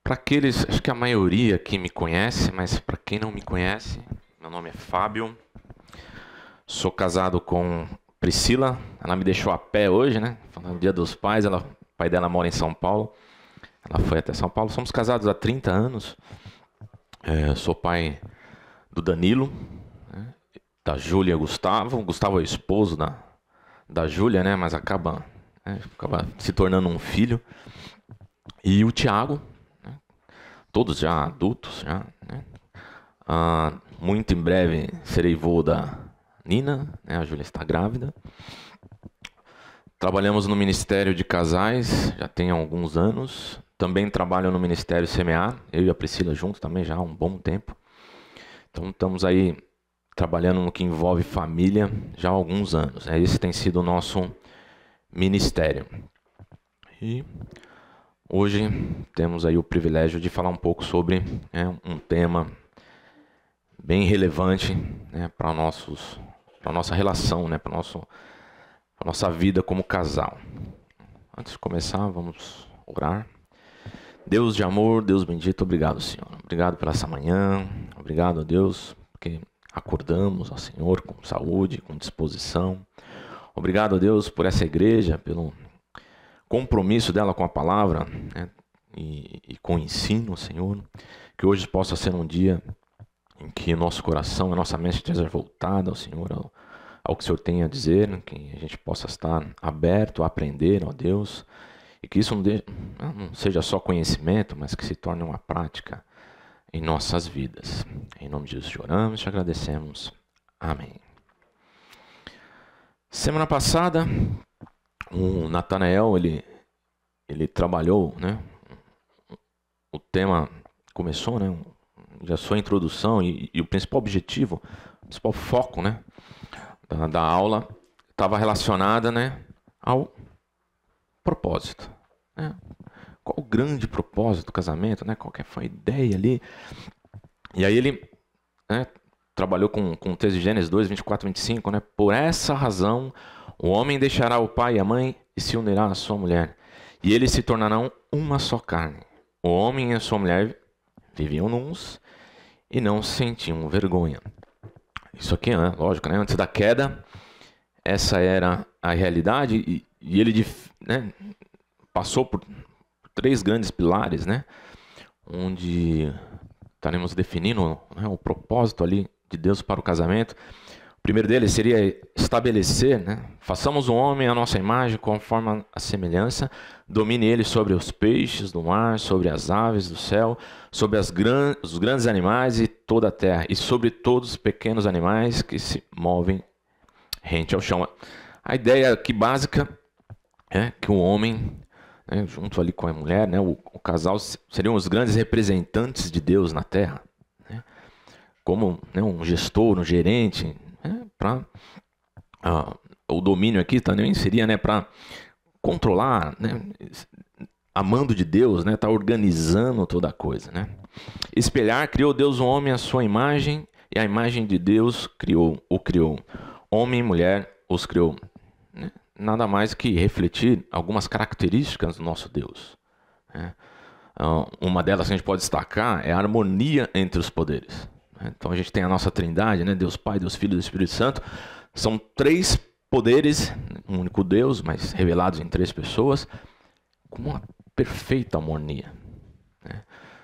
Para aqueles, acho que a maioria aqui me conhece, mas para quem não me conhece, meu nome é Fábio. Sou casado com Priscila. Ela me deixou a pé hoje, né? No Dia dos Pais, o pai dela mora em São Paulo. Ela foi até São Paulo. Somos casados há 30 anos. Sou pai do Danilo, né? Da Júlia Gustavo. Gustavo é o esposo da Júlia, né? Mas acaba se tornando um filho. E o Thiago, né? Todos já adultos, já, né? Muito em breve serei vô da Nina, né? A Júlia está grávida. Trabalhamos no Ministério de Casais, já tem alguns anos. Também trabalho no Ministério CMA, eu e a Priscila juntos também já há um bom tempo. Então estamos aí trabalhando no que envolve família já há alguns anos. Esse tem sido o nosso ministério. E hoje temos aí o privilégio de falar um pouco sobre um tema bem relevante, né, para a nossa relação, né, para a nossa vida como casal. Antes de começar, vamos orar. Deus de amor, Deus bendito, obrigado, Senhor. Obrigado pela essa manhã. Obrigado a Deus, porque acordamos, ó Senhor, com saúde, com disposição. Obrigado a Deus por essa igreja, pelo compromisso dela com a palavra, né, e com o ensino, Senhor. Que hoje possa ser um dia em que nosso coração, a nossa mente esteja voltada ao Senhor, ao que o Senhor tem a dizer, que a gente possa estar aberto a aprender, ó Deus, e que isso não seja só conhecimento, mas que se torne uma prática em nossas vidas. Em nome de Jesus te oramos e te agradecemos. Amém. Semana passada, o Natanael, ele trabalhou, né? O tema começou, né? Já sua introdução e o principal objetivo, o principal foco, né, da aula estava relacionada, né, ao propósito, né? Qual o grande propósito do casamento, né? Qual que foi a ideia ali? E aí ele, né, trabalhou com o texto de Gênesis 2, 24, 25, né? Por essa razão, o homem deixará o pai e a mãe e se unirá à sua mulher, e eles se tornarão uma só carne. O homem e a sua mulher viviam nus e não sentiam vergonha. Isso aqui, né, lógico, né, antes da queda, essa era a realidade, e ele, né, passou por 3 grandes pilares, né, onde estaremos definindo, né, o propósito ali de Deus para o casamento. O primeiro deles seria estabelecer, né, façamos o homem à nossa imagem, conforme a semelhança, domine ele sobre os peixes do mar, sobre as aves do céu, sobre os grandes animais e toda a terra, e sobre todos os pequenos animais que se movem rente ao chão. A ideia aqui básica é que o homem, né, junto ali com a mulher, né, o casal seriam os grandes representantes de Deus na terra, né, como, né, um gestor, um gerente, né, para o domínio aqui também seria, né, para controlar, né, amando de Deus, né, tá organizando toda a coisa, né. Espelhar, criou Deus o homem à sua imagem, e a imagem de Deus o criou. Homem e mulher os criou, né? Nada mais que refletir algumas características do nosso Deus, né? Uma delas que a gente pode destacar é a harmonia entre os poderes, né? Então a gente tem a nossa trindade, né? Deus Pai, Deus Filho e Deus Espírito Santo. São 3 poderes, um único Deus, mas revelados em 3 pessoas, com uma perfeita harmonia, né?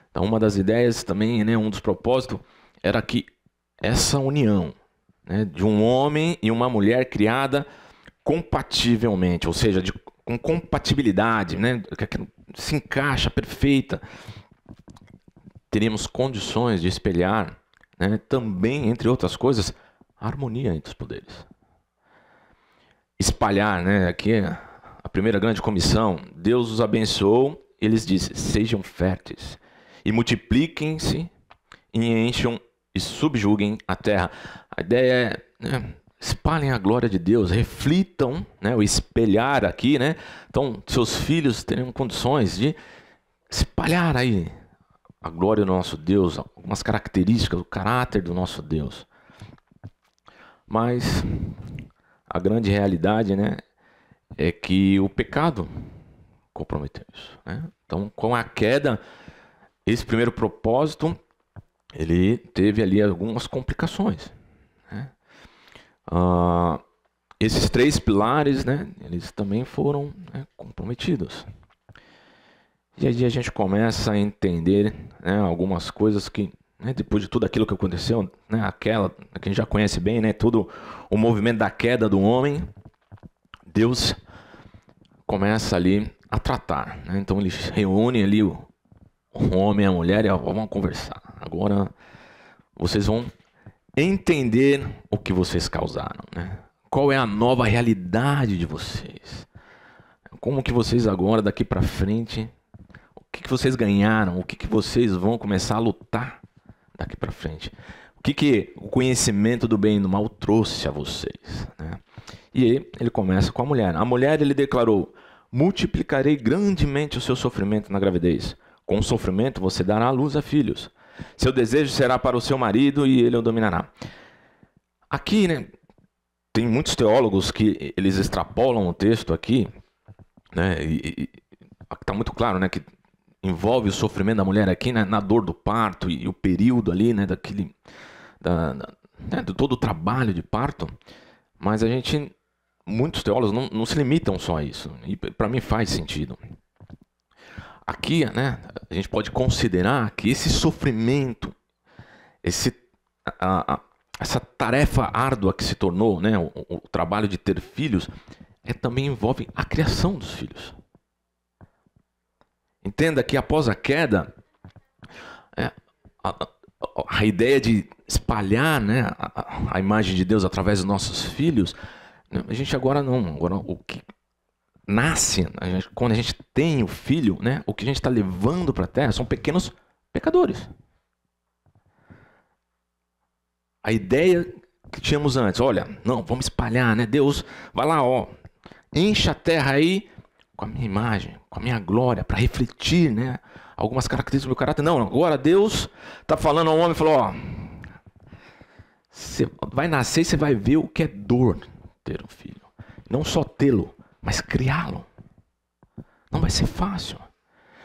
Então uma das ideias também, né, um dos propósitos, era que essa união, né, de um homem e uma mulher criada compativelmente, ou seja, com compatibilidade, né, que se encaixa perfeita, teríamos condições de espelhar, né, também, entre outras coisas, a harmonia entre os poderes. Espalhar, né, aqui a primeira grande comissão, Deus os abençoou, eles disse, sejam férteis e multipliquem-se e encham e subjuguem a terra. A ideia é, né, espalhem a glória de Deus, reflitam, né, o espelhar aqui, né? Então, seus filhos terão condições de espalhar aí a glória do nosso Deus, algumas características, o caráter do nosso Deus. Mas a grande realidade, né, é que o pecado comprometeu isso, né? Então, com a queda, esse primeiro propósito, ele teve ali algumas complicações, né? Esses 3 pilares, né, eles também foram, né, comprometidos. E aí a gente começa a entender, né, algumas coisas que, né, depois de tudo aquilo que aconteceu, né, aquela que a gente já conhece bem, né, todo o movimento da queda do homem, Deus começa ali a tratar, né? Então ele reúne ali o homem e a mulher e vamos conversar. Agora vocês vão entender o que vocês causaram, né? Qual é a nova realidade de vocês? Como que vocês agora, daqui para frente, o que vocês ganharam? O que vocês vão começar a lutar daqui para frente? O que o conhecimento do bem e do mal trouxe a vocês, né? E aí ele começa com a mulher. A mulher, ele declarou: multiplicarei grandemente o seu sofrimento na gravidez. Com o sofrimento você dará à luz a filhos. Seu desejo será para o seu marido e ele o dominará. Aqui, né, tem muitos teólogos que eles extrapolam o texto aqui, né, e está muito claro, né, que envolve o sofrimento da mulher aqui, né, na dor do parto e o período ali, né, de todo o trabalho de parto. Mas muitos teólogos não se limitam só a isso, e para mim faz sentido. Aqui, né, a gente pode considerar que esse sofrimento, essa tarefa árdua que se tornou, né, o trabalho de ter filhos, também envolve a criação dos filhos. Entenda que após a queda, a ideia de espalhar, né, a imagem de Deus através dos nossos filhos, a gente agora não. Agora o que nasce, quando a gente tem o filho, né, o que a gente está levando para a terra são pequenos pecadores. A ideia que tínhamos antes, olha, não, vamos espalhar, né? Deus, vai lá, ó, enche a terra aí com a minha imagem, com a minha glória, para refletir, né, algumas características do meu caráter. Não, agora Deus está falando ao homem, falou, ó, você vai nascer e você vai ver o que é dor ter um filho. Não só tê-lo, mas criá-lo. Não vai ser fácil.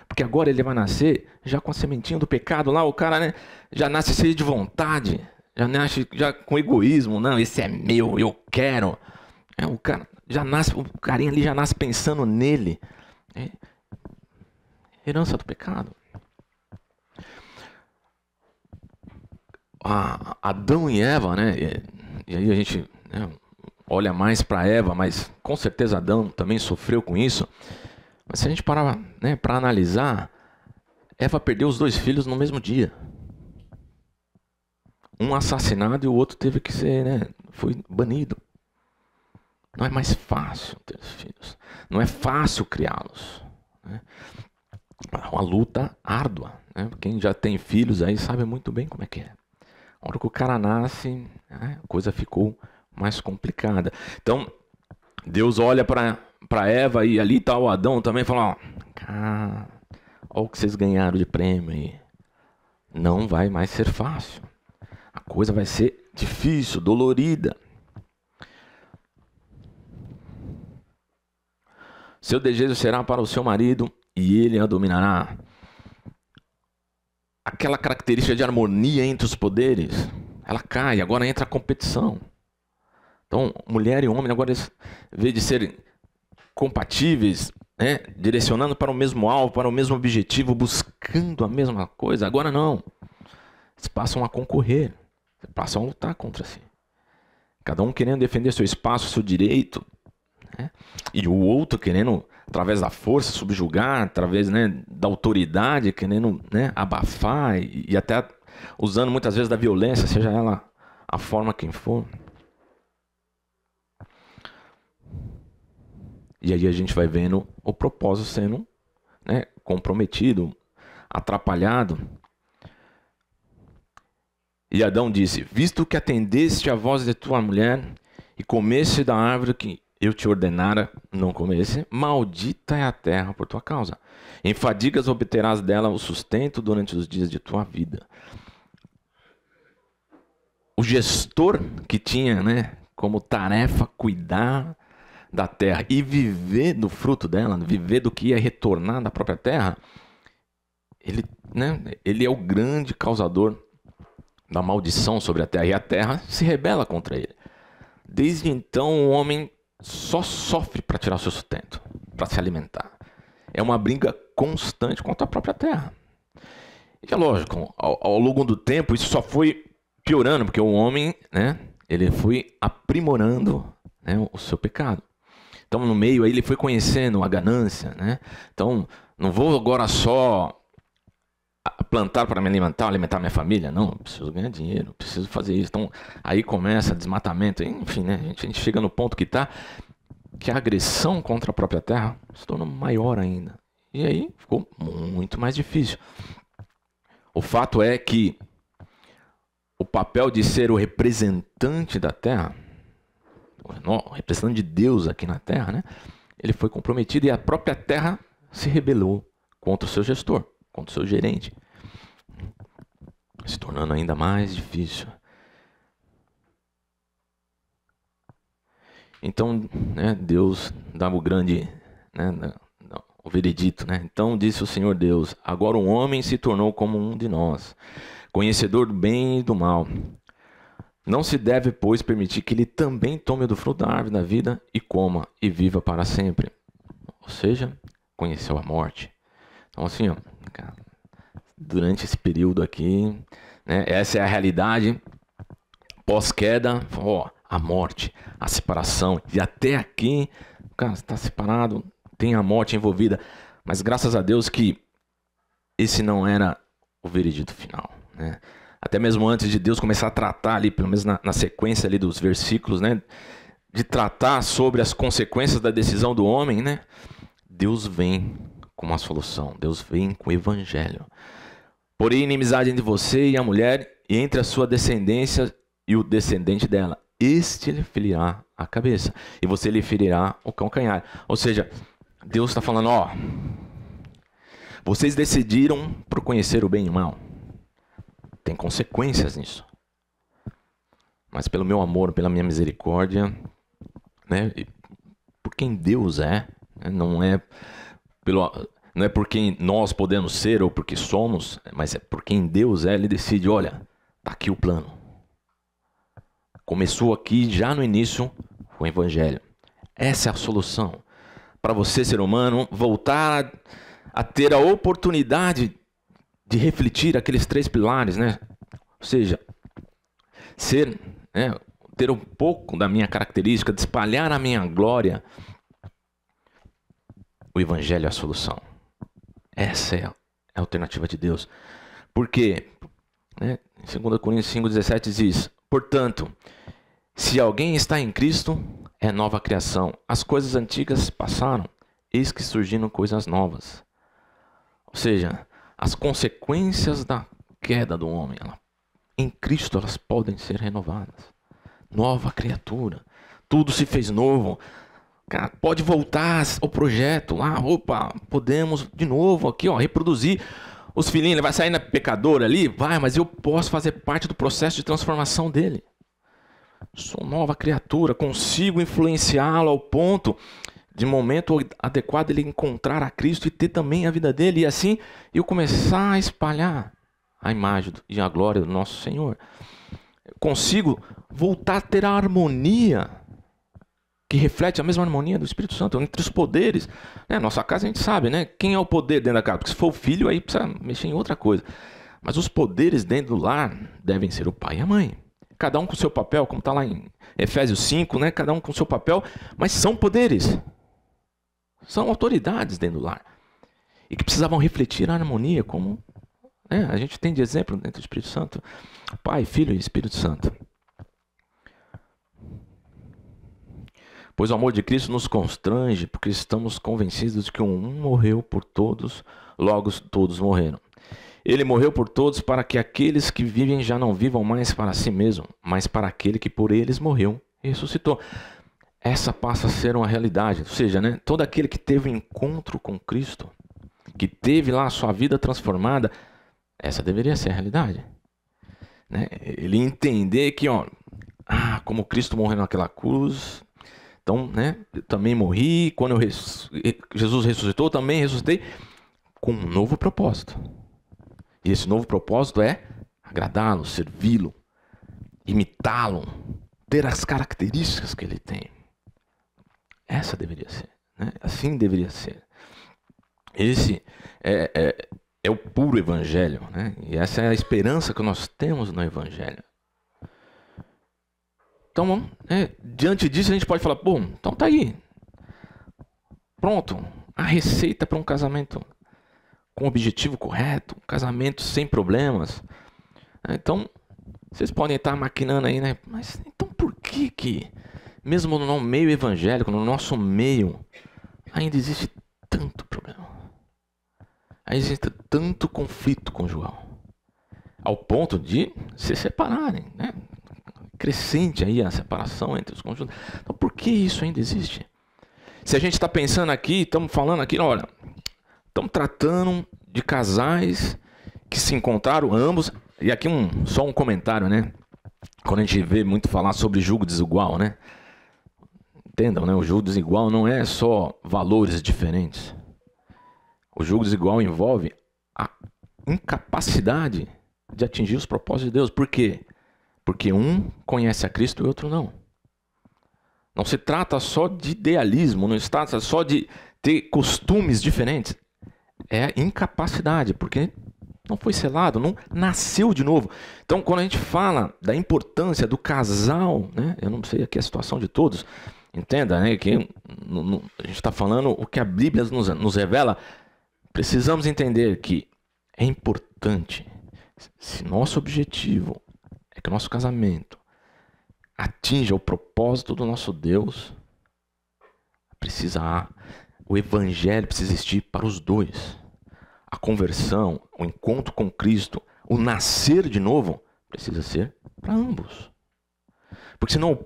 Porque agora ele vai nascer já com a sementinha do pecado lá, o cara, né, já nasce cheio de vontade, já nasce já com egoísmo, não, esse é meu, eu quero. O cara já nasce, o carinha ali já nasce pensando nele. Herança do pecado. Adão e Eva, né, e aí a gente, né, olha mais para Eva, mas com certeza Adão também sofreu com isso. Mas se a gente parar, né, para analisar, Eva perdeu os 2 filhos no mesmo dia. Um assassinado e o outro teve que ser, né, foi banido. Não é mais fácil ter filhos. Não é fácil criá-los, né? É uma luta árdua, né? Quem já tem filhos aí sabe muito bem como é que é. A hora que o cara nasce, né, a coisa ficou mais complicada. Então, Deus olha para Eva e ali está o Adão também e fala, olha o que vocês ganharam de prêmio aí. Não vai mais ser fácil. A coisa vai ser difícil, dolorida. Seu desejo será para o seu marido e ele a dominará. Aquela característica de harmonia entre os poderes, ela cai, agora entra a competição. Então, mulher e homem agora, em vez de serem compatíveis, né, direcionando para o mesmo alvo, para o mesmo objetivo, buscando a mesma coisa, agora não. Eles passam a concorrer, passam a lutar contra si. Cada um querendo defender seu espaço, seu direito, né, e o outro querendo, através da força, subjugar, através, né, da autoridade, querendo, né, abafar e até usando muitas vezes da violência, seja ela a forma quem for. E aí a gente vai vendo o propósito sendo, né, comprometido, atrapalhado. E Adão disse, visto que atendeste à voz de tua mulher e comeste da árvore que eu te ordenara não comesse, maldita é a terra por tua causa. Em fadigas obterás dela o sustento durante os dias de tua vida. O gestor que tinha, né, como tarefa cuidar da terra e viver do fruto dela, viver do que ia retornar da própria terra, ele né, ele é o grande causador da maldição sobre a terra, e a terra se rebela contra ele. Desde então, o homem só sofre para tirar o seu sustento, para se alimentar. É uma briga constante contra a própria terra. E é lógico, ao longo do tempo, isso só foi piorando, porque o homem, né, ele foi aprimorando, né, o seu pecado. Então, no meio aí, ele foi conhecendo a ganância, né? Então, não vou agora só plantar para me alimentar minha família. Não, eu preciso ganhar dinheiro, preciso fazer isso. Então, aí começa desmatamento, enfim, né? A gente chega no ponto que a agressão contra a própria terra se tornou maior ainda. E aí ficou muito mais difícil. O fato é que o papel de ser o representante da terra, o representante de Deus aqui na terra, né? Ele foi comprometido, e a própria terra se rebelou contra o seu gestor, contra o seu gerente, se tornando ainda mais difícil. Então, né, Deus dava o grande, né, o veredito, né? Então disse o Senhor Deus: agora o homem se tornou como um de nós, conhecedor do bem e do mal. Não se deve, pois, permitir que ele também tome do fruto da árvore da vida e coma e viva para sempre. Ou seja, conheceu a morte. Então, assim, ó, durante esse período aqui, né, essa é a realidade pós-queda, a morte, a separação. E até aqui, cara, está separado, tem a morte envolvida. Mas graças a Deus que esse não era o veredito final, né? Até mesmo antes de Deus começar a tratar ali, pelo menos na sequência ali dos versículos, né, de tratar sobre as consequências da decisão do homem, né, Deus vem com uma solução. Deus vem com o evangelho. Porém, inimizade entre você e a mulher, e entre a sua descendência e o descendente dela. Este lhe ferirá a cabeça, e você lhe ferirá o calcanhar. Ou seja, Deus está falando, ó, vocês decidiram por conhecer o bem e o mal. Tem consequências nisso. Mas pelo meu amor, pela minha misericórdia, né, por quem Deus é, né, não é por quem nós podemos ser ou porque somos, mas é por quem Deus é. Ele decide, olha, tá aqui o plano. Começou aqui já no início o evangelho. Essa é a solução para você, ser humano, voltar a ter a oportunidade de refletir aqueles 3 pilares, né? Ou seja, ser, né, ter um pouco da minha característica, de espalhar a minha glória. O evangelho é a solução. Essa é a alternativa de Deus. Por quê? Né? Em 2 Coríntios 5,17 diz: portanto, se alguém está em Cristo, é nova criação. As coisas antigas passaram, eis que surgiram coisas novas. Ou seja, as consequências da queda do homem, em Cristo elas podem ser renovadas. Nova criatura. Tudo se fez novo. Cara, pode voltar ao projeto lá. Opa, podemos de novo aqui, ó, reproduzir os filhinhos. Ele vai sair na pecadora ali? Vai, mas eu posso fazer parte do processo de transformação dele. Sou nova criatura. Consigo influenciá-lo ao ponto de momento adequado ele encontrar a Cristo e ter também a vida dele. E assim eu começar a espalhar a imagem e a glória do nosso Senhor. Consigo voltar a ter a harmonia que reflete a mesma harmonia do Espírito Santo entre os poderes. Né? Nossa casa a gente sabe, né? Quem é o poder dentro da casa? Porque se for o filho, aí precisa mexer em outra coisa. Mas os poderes dentro do lar devem ser o pai e a mãe. Cada um com o seu papel, como está lá em Efésios 5, né? Cada um com o seu papel, mas são poderes. São autoridades dentro do lar. E que precisavam refletir a harmonia, como, né, a gente tem de exemplo dentro do Espírito Santo. Pai, Filho e Espírito Santo. Pois o amor de Cristo nos constrange, porque estamos convencidos de que um morreu por todos, logo todos morreram. Ele morreu por todos para que aqueles que vivem já não vivam mais para si mesmos, mas para aquele que por eles morreu e ressuscitou. Essa passa a ser uma realidade. Ou seja, né, todo aquele que teve um encontro com Cristo, que teve lá a sua vida transformada, essa deveria ser a realidade. Né? Ele entender que, ó, como Cristo morreu naquela cruz, então, né, eu também morri, quando Jesus ressuscitou, eu também ressuscitei com um novo propósito. E esse novo propósito é agradá-lo, servi-lo, imitá-lo, ter as características que ele tem. Essa deveria ser, né? Assim deveria ser. Esse é o puro evangelho, né? E essa é a esperança que nós temos no evangelho. Então, diante disso a gente pode falar, pô, então tá aí. Pronto, a receita para um casamento com o objetivo correto, um casamento sem problemas. Então, vocês podem estar maquinando aí, né? Mas então por que mesmo no meio evangélico, no nosso meio, ainda existe tanto problema? Ainda existe tanto conflito conjugal, ao ponto de se separarem, né? Crescente aí a separação entre os cônjuges. Então por que isso ainda existe? Se a gente está pensando aqui, estamos falando aqui, olha, estamos tratando de casais que se encontraram ambos, e aqui só um comentário, né? Quando a gente vê muito falar sobre julgo desigual, né? Entendam, né? O julgo desigual não é só valores diferentes. O julgo desigual envolve a incapacidade de atingir os propósitos de Deus. Por quê? Porque um conhece a Cristo e o outro não. Não se trata só de idealismo, não se trata só de ter costumes diferentes. É incapacidade, porque não foi selado, não nasceu de novo. Então, quando a gente fala da importância do casal, né? Eu não sei aqui a situação de todos, entenda, né? Que a gente está falando o que a Bíblia nos revela. Precisamos entender que é importante, se nosso objetivo é que o nosso casamento atinja o propósito do nosso Deus, o evangelho precisa existir para os dois. A conversão, o encontro com Cristo, o nascer de novo, precisa ser para ambos. Porque senão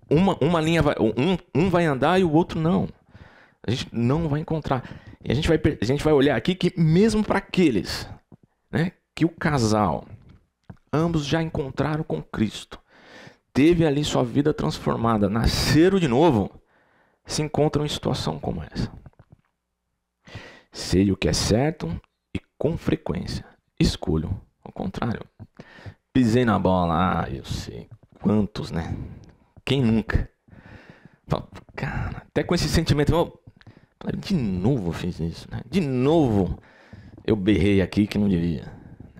uma linha um vai andar e o outro não. A gente não vai encontrar. E a gente vai olhar aqui que mesmo para aqueles, né, que o casal, ambos já encontraram com Cristo, teve ali sua vida transformada, nasceram de novo, se encontram em situação como essa. Sei o que é certo e com frequência escolho o contrário. Pisei na bola, eu sei. Quantos, né? Quem nunca? Fala, cara, até com esse sentimento, de novo eu fiz isso, né? De novo eu berrei aqui que não devia.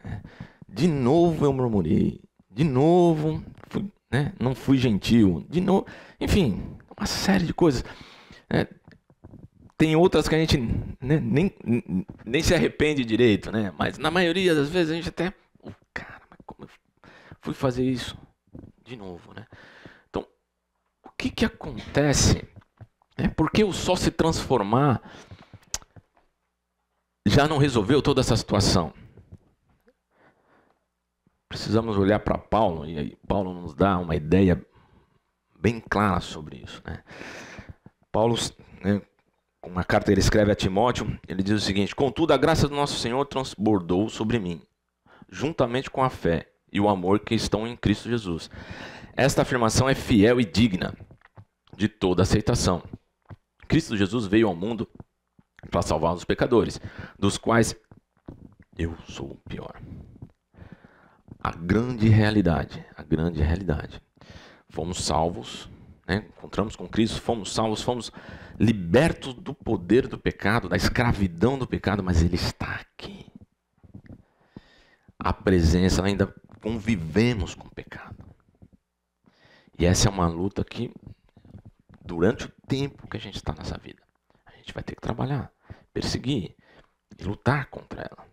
Né? De novo eu murmurei. De novo não fui gentil. De novo, enfim, uma série de coisas. Tem outras que a gente nem se arrepende direito, né? Mas na maioria das vezes a gente até... cara, mas como eu fui fazer isso de novo, né? Então, o que acontece? Porque o só se transformar já não resolveu toda essa situação. Precisamos olhar para Paulo, e aí Paulo nos dá uma ideia bem clara sobre isso, né? Paulo, uma carta que ele escreve a Timóteo, ele diz o seguinte: contudo, a graça do nosso Senhor transbordou sobre mim, juntamente com a fé e o amor que estão em Cristo Jesus. Esta afirmação é fiel e digna de toda aceitação. Cristo Jesus veio ao mundo para salvar os pecadores, dos quais eu sou o pior. A grande realidade. Fomos salvos, encontramos com Cristo, fomos salvos, fomos libertos do poder do pecado, da escravidão do pecado, mas Ele está aqui. A presença, ainda convivemos com o pecado. E essa é uma luta que, durante o tempo que a gente está nessa vida, a gente vai ter que trabalhar, perseguir e lutar contra ela.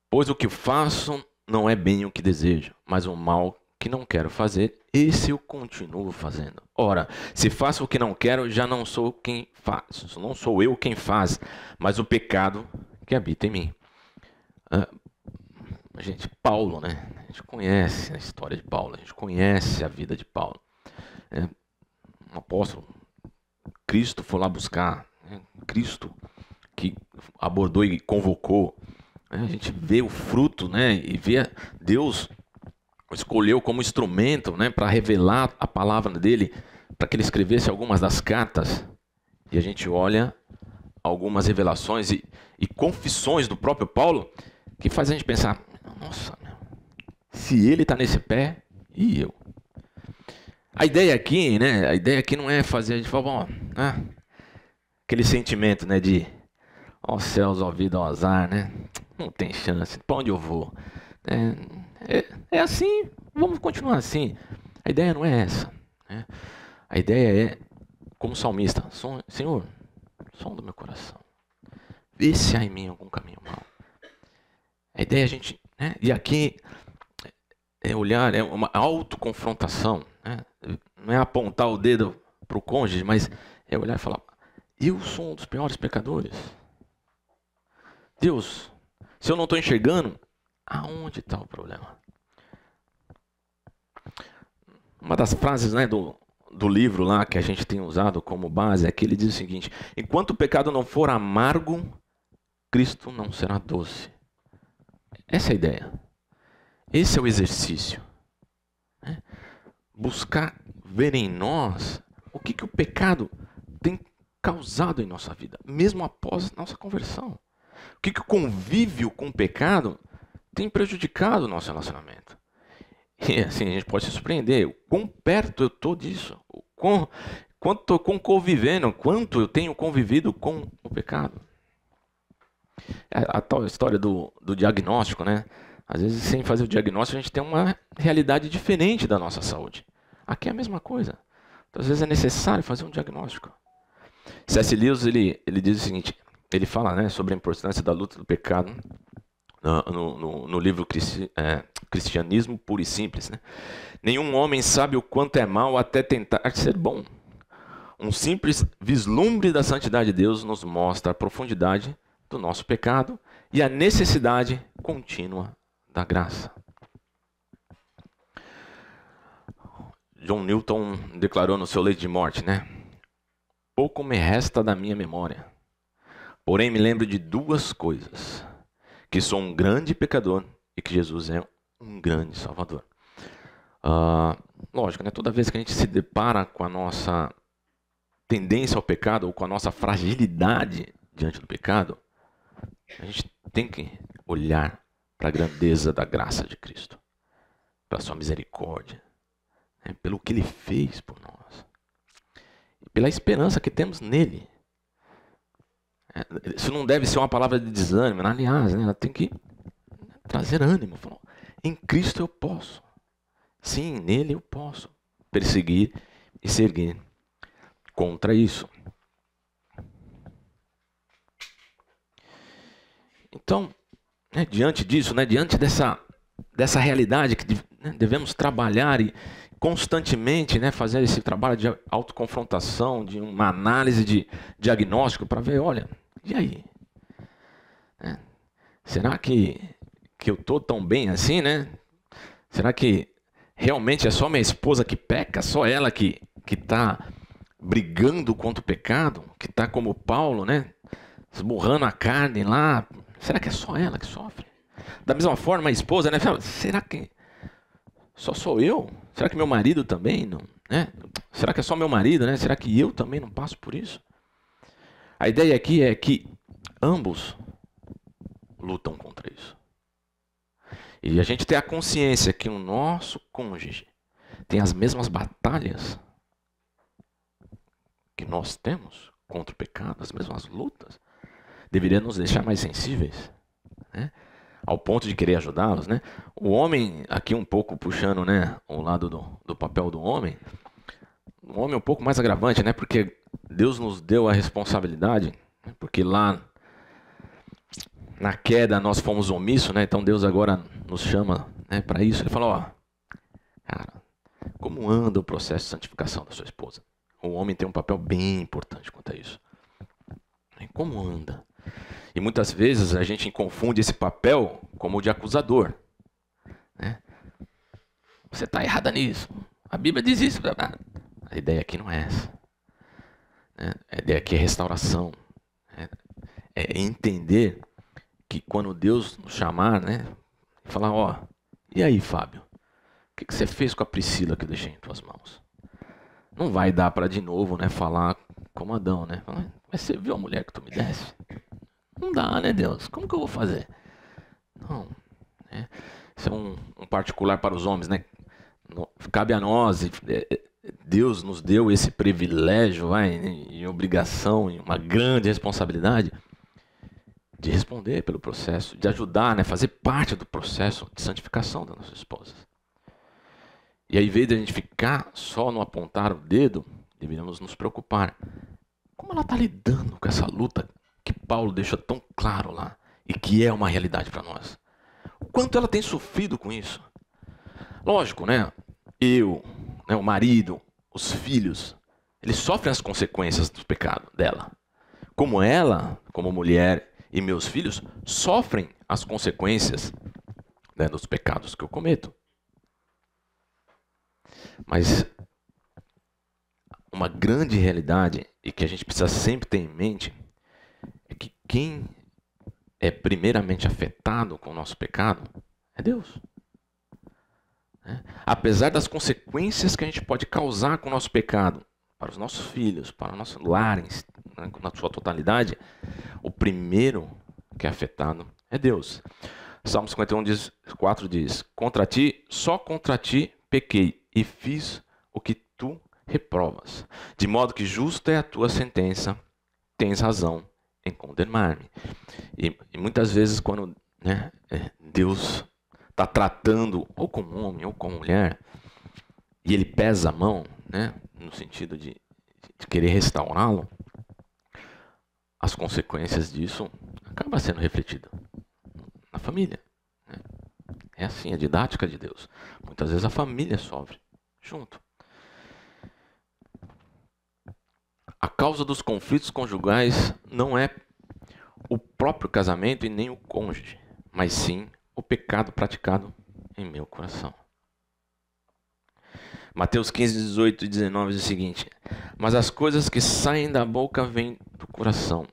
Pois o que faço não é bem o que desejo, mas o mal que não quero fazer, esse eu continuo fazendo. Ora, se faço o que não quero, já não sou quem faz. Não sou eu quem faz, mas o pecado que habita em mim. Gente, Paulo, né? A gente conhece a história de Paulo, a gente conhece a vida de Paulo. Um apóstolo, Cristo foi lá buscar, Cristo que abordou e convocou. A gente vê o fruto, e vê Deus escolheu como instrumento, para revelar a palavra dele, para que ele escrevesse algumas das cartas. E a gente olha algumas revelações e confissões do próprio Paulo que faz a gente pensar, nossa, se ele está nesse pé, e eu? A ideia aqui, né? A ideia aqui não é fazer a gente falar, bom, aquele sentimento, né, de ó céus, ó vida, ó azar, né? Não tem chance, para onde eu vou? É assim, vamos continuar assim. A ideia não é essa, né? A ideia é, como salmista, Senhor, som do meu coração, vê se há em mim algum caminho mau. A ideia é a gente, né? E aqui é olhar, é uma autoconfrontação, né? Não é apontar o dedo para o cônjuge, mas é olhar e falar, eu sou um dos piores pecadores. Deus, se eu não estou enxergando, aonde está o problema? Uma das frases, né, do livro lá que a gente tem usado como base é que ele diz o seguinte: enquanto o pecado não for amargo, Cristo não será doce. Essa é a ideia. Esse é o exercício. Né? Buscar ver em nós o que o pecado tem causado em nossa vida, mesmo após nossa conversão. O que o convívio com o pecado tem prejudicado o nosso relacionamento. E assim, a gente pode se surpreender. O quão perto eu estou disso. Quanto estou convivendo, quanto eu tenho convivido com o pecado. A tal história do diagnóstico, né? Às vezes, sem fazer o diagnóstico, a gente tem uma realidade diferente da nossa saúde. Aqui é a mesma coisa. Então, às vezes é necessário fazer um diagnóstico. C.S. Lewis, ele diz o seguinte, ele fala, né, sobre a importância da luta do pecado no livro Cristianismo Puro e Simples. Né? Nenhum homem sabe o quanto é mal até tentar ser bom. Um simples vislumbre da santidade de Deus nos mostra a profundidade do nosso pecado e a necessidade contínua da graça. John Newton declarou no seu leito de morte, né? Pouco me resta da minha memória, porém me lembro de duas coisas: que sou um grande pecador e que Jesus é um grande Salvador. Lógico, né? Toda vez que a gente se depara com a nossa tendência ao pecado ou com a nossa fragilidade diante do pecado, a gente tem que olhar para a grandeza da graça de Cristo, para a sua misericórdia, né? Pelo que Ele fez por nós, e pela esperança que temos nele. Isso não deve ser uma palavra de desânimo, aliás, né? Ela tem que trazer ânimo. Falar, em Cristo eu posso, sim, nele eu posso perseguir e seguir contra isso. Então, né, diante disso, né, diante dessa realidade que devemos trabalhar e constantemente, né, fazer esse trabalho de autoconfrontação, de uma análise de diagnóstico para ver, olha, e aí? Será que eu estou tão bem assim, né? Será que realmente é só minha esposa que peca? Só ela que está brigando contra o pecado? Que está como Paulo, né? Esmurrando a carne lá? Será que é só ela que sofre? Da mesma forma, a esposa, né? Será que só sou eu? Será que meu marido também não? Né? Será que é só meu marido, né? Será que eu também não passo por isso? A ideia aqui é que ambos lutam contra isso. E a gente ter a consciência que o nosso cônjuge tem as mesmas batalhas que nós temos contra o pecado, as mesmas lutas, deveria nos deixar mais sensíveis, né? Ao ponto de querer ajudá-los, né? O homem, aqui um pouco puxando, né, o lado do papel do homem, o homem é um pouco mais agravante, né? Porque Deus nos deu a responsabilidade, né? Porque lá na queda nós fomos omissos, né? Então Deus agora nos chama, né, para isso. Ele falou, cara, como anda o processo de santificação da sua esposa? O homem tem um papel bem importante quanto a isso. Como anda? E muitas vezes a gente confunde esse papel como o de acusador, né? Você está errada nisso. A Bíblia diz isso. A ideia aqui não é essa, né? A ideia aqui é restauração. É entender que quando Deus nos chamar, né, falar, e aí, Fábio? O que você fez com a Priscila que eu deixei em tuas mãos? Não vai dar para de novo, né, falar como Adão, né? Mas você viu a mulher que tu me desse? Não dá, né, Deus? Como que eu vou fazer? Não, né? Isso é um particular para os homens, né? Cabe a nós, Deus nos deu esse privilégio, e obrigação, e uma grande responsabilidade de responder pelo processo, de ajudar, né, fazer parte do processo de santificação das nossas esposas. E aí, ao invés de a gente ficar só no apontar o dedo, deveríamos nos preocupar. Como ela está lidando com essa luta que Paulo deixa tão claro lá e que é uma realidade para nós? O quanto ela tem sofrido com isso? Lógico, né? Eu, né, o marido, os filhos, eles sofrem as consequências do pecado dela. Como ela, como mulher e meus filhos, sofrem as consequências, né, dos pecados que eu cometo. Mas uma grande realidade e que a gente precisa sempre ter em mente é que quem é primeiramente afetado com o nosso pecado é Deus. Apesar das consequências que a gente pode causar com o nosso pecado para os nossos filhos, para o nosso lar, né, na sua totalidade, o primeiro que é afetado é Deus. Salmo 51:4 diz: só contra ti pequei e fiz o que tu reprovas, de modo que justa é a tua sentença, tens razão em condenar-me. E muitas vezes quando, né, Deus está tratando ou com um homem ou com uma mulher, e ele pesa a mão, né, no sentido de querer restaurá-lo, as consequências disso acabam sendo refletidas na família. Né? É assim, a didática de Deus. Muitas vezes a família sofre junto. A causa dos conflitos conjugais não é o próprio casamento e nem o cônjuge, mas sim o pecado praticado em meu coração. Mateus 15:18 e 19 diz o seguinte: mas as coisas que saem da boca vêm do coração,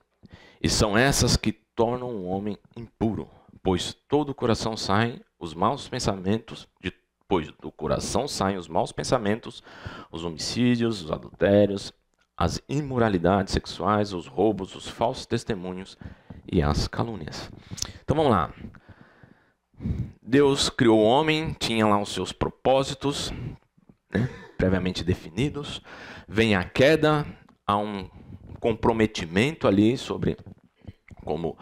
e são essas que tornam o homem impuro, pois do coração saem os maus pensamentos, os homicídios, os adultérios, as imoralidades sexuais, os roubos, os falsos testemunhos e as calúnias. Então vamos lá. Deus criou o homem, tinha lá os seus propósitos, né, previamente definidos. Vem a queda, há um comprometimento ali sobre como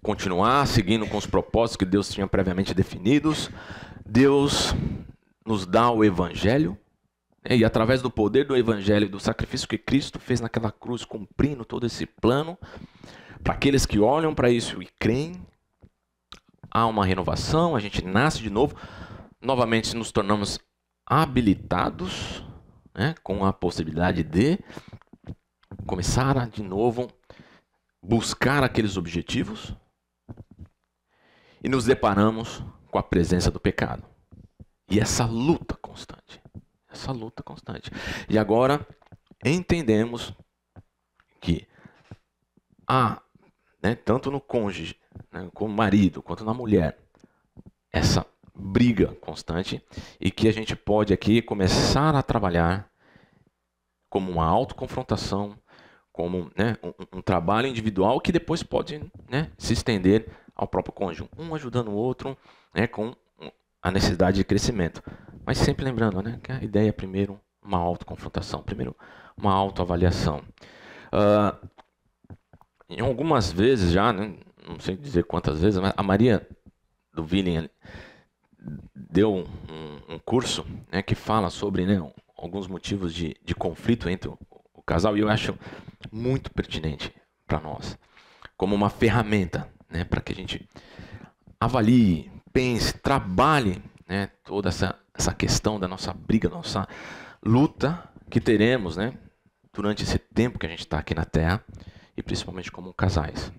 continuar seguindo com os propósitos que Deus tinha previamente definidos. Deus nos dá o Evangelho, né, e através do poder do Evangelho e do sacrifício que Cristo fez naquela cruz, cumprindo todo esse plano, para aqueles que olham para isso e creem, há uma renovação, a gente nasce de novo, novamente nos tornamos habilitados, né, com a possibilidade de começar a de novo buscar aqueles objetivos, e nos deparamos com a presença do pecado. E essa luta constante. E agora entendemos que há, né, tanto no cônjuge, né, como marido, quanto na mulher, essa briga constante, e que a gente pode aqui começar a trabalhar como uma autoconfrontação, como, né, um trabalho individual que depois pode, né, se estender ao próprio cônjuge, um ajudando o outro, né, com a necessidade de crescimento. Mas sempre lembrando, né, que a ideia é primeiro uma autoconfrontação, primeiro uma autoavaliação. Em algumas vezes já, né, não sei dizer quantas vezes, mas a Maria do Willing deu um curso, né, que fala sobre, né, alguns motivos de conflito entre o casal, e eu acho muito pertinente para nós, como uma ferramenta, né, para que a gente avalie, pense, trabalhe, né, toda essa questão da nossa briga, nossa luta que teremos, né, durante esse tempo que a gente está aqui na Terra, e principalmente como casais.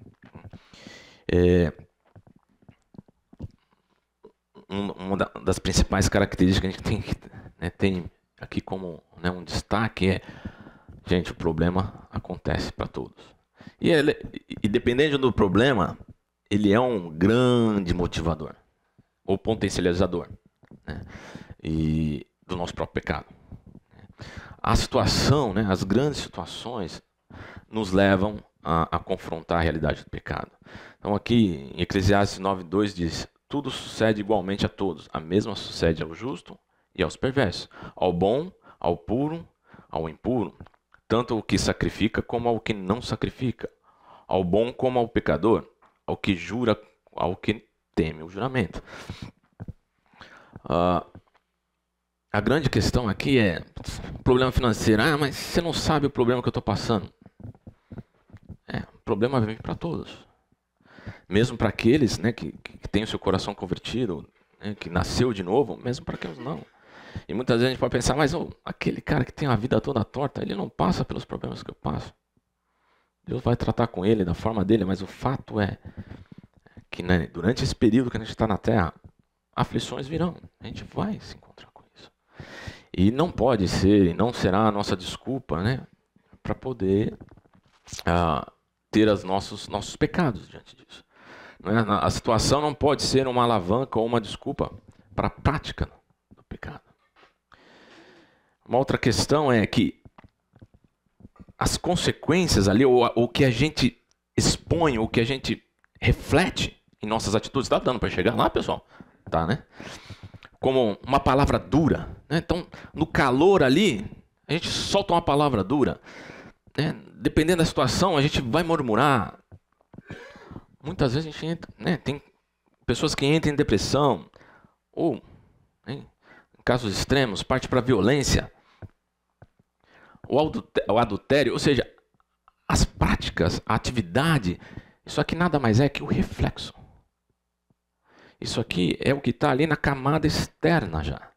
Uma das principais características que a gente tem aqui como, né, um destaque é, gente, o problema acontece para todos. E dependendo do problema, ele é um grande motivador, ou potencializador, né, e do nosso próprio pecado. A situação, né, as grandes situações nos levam a confrontar a realidade do pecado. Então aqui em Eclesiastes 9:2 diz: tudo sucede igualmente a todos, a mesma sucede ao justo e aos perversos, ao bom, ao puro, ao impuro, tanto ao que sacrifica como ao que não sacrifica, ao bom como ao pecador, ao que jura, ao que teme o juramento. A grande questão aqui é problema financeiro. Mas você não sabe o problema que eu estou passando. O problema vem para todos. Mesmo para aqueles, né, que têm o seu coração convertido, né, que nasceu de novo, mesmo para aqueles não. E muitas vezes a gente pode pensar, mas aquele cara que tem a vida toda torta, ele não passa pelos problemas que eu passo. Deus vai tratar com ele da forma dele, mas o fato é que, né, durante esse período que a gente está na Terra, aflições virão. A gente vai se encontrar com isso. E não pode ser, e não será a nossa desculpa, né, para poder ter os nossos pecados diante disso. A situação não pode ser uma alavanca ou uma desculpa para a prática do pecado. Uma outra questão é que as consequências ali, ou o que a gente expõe, ou o que a gente reflete em nossas atitudes, está dando para chegar lá, pessoal? Tá, né? Como uma palavra dura, né? Então, no calor ali, a gente solta uma palavra dura, né? Dependendo da situação, a gente vai murmurar. Muitas vezes a gente entra, né? Tem pessoas que entram em depressão, ou, né, em casos extremos, parte para a violência, o adultério, ou seja, as práticas, a atividade, isso aqui nada mais é que o reflexo. Isso aqui é o que está ali na camada externa já.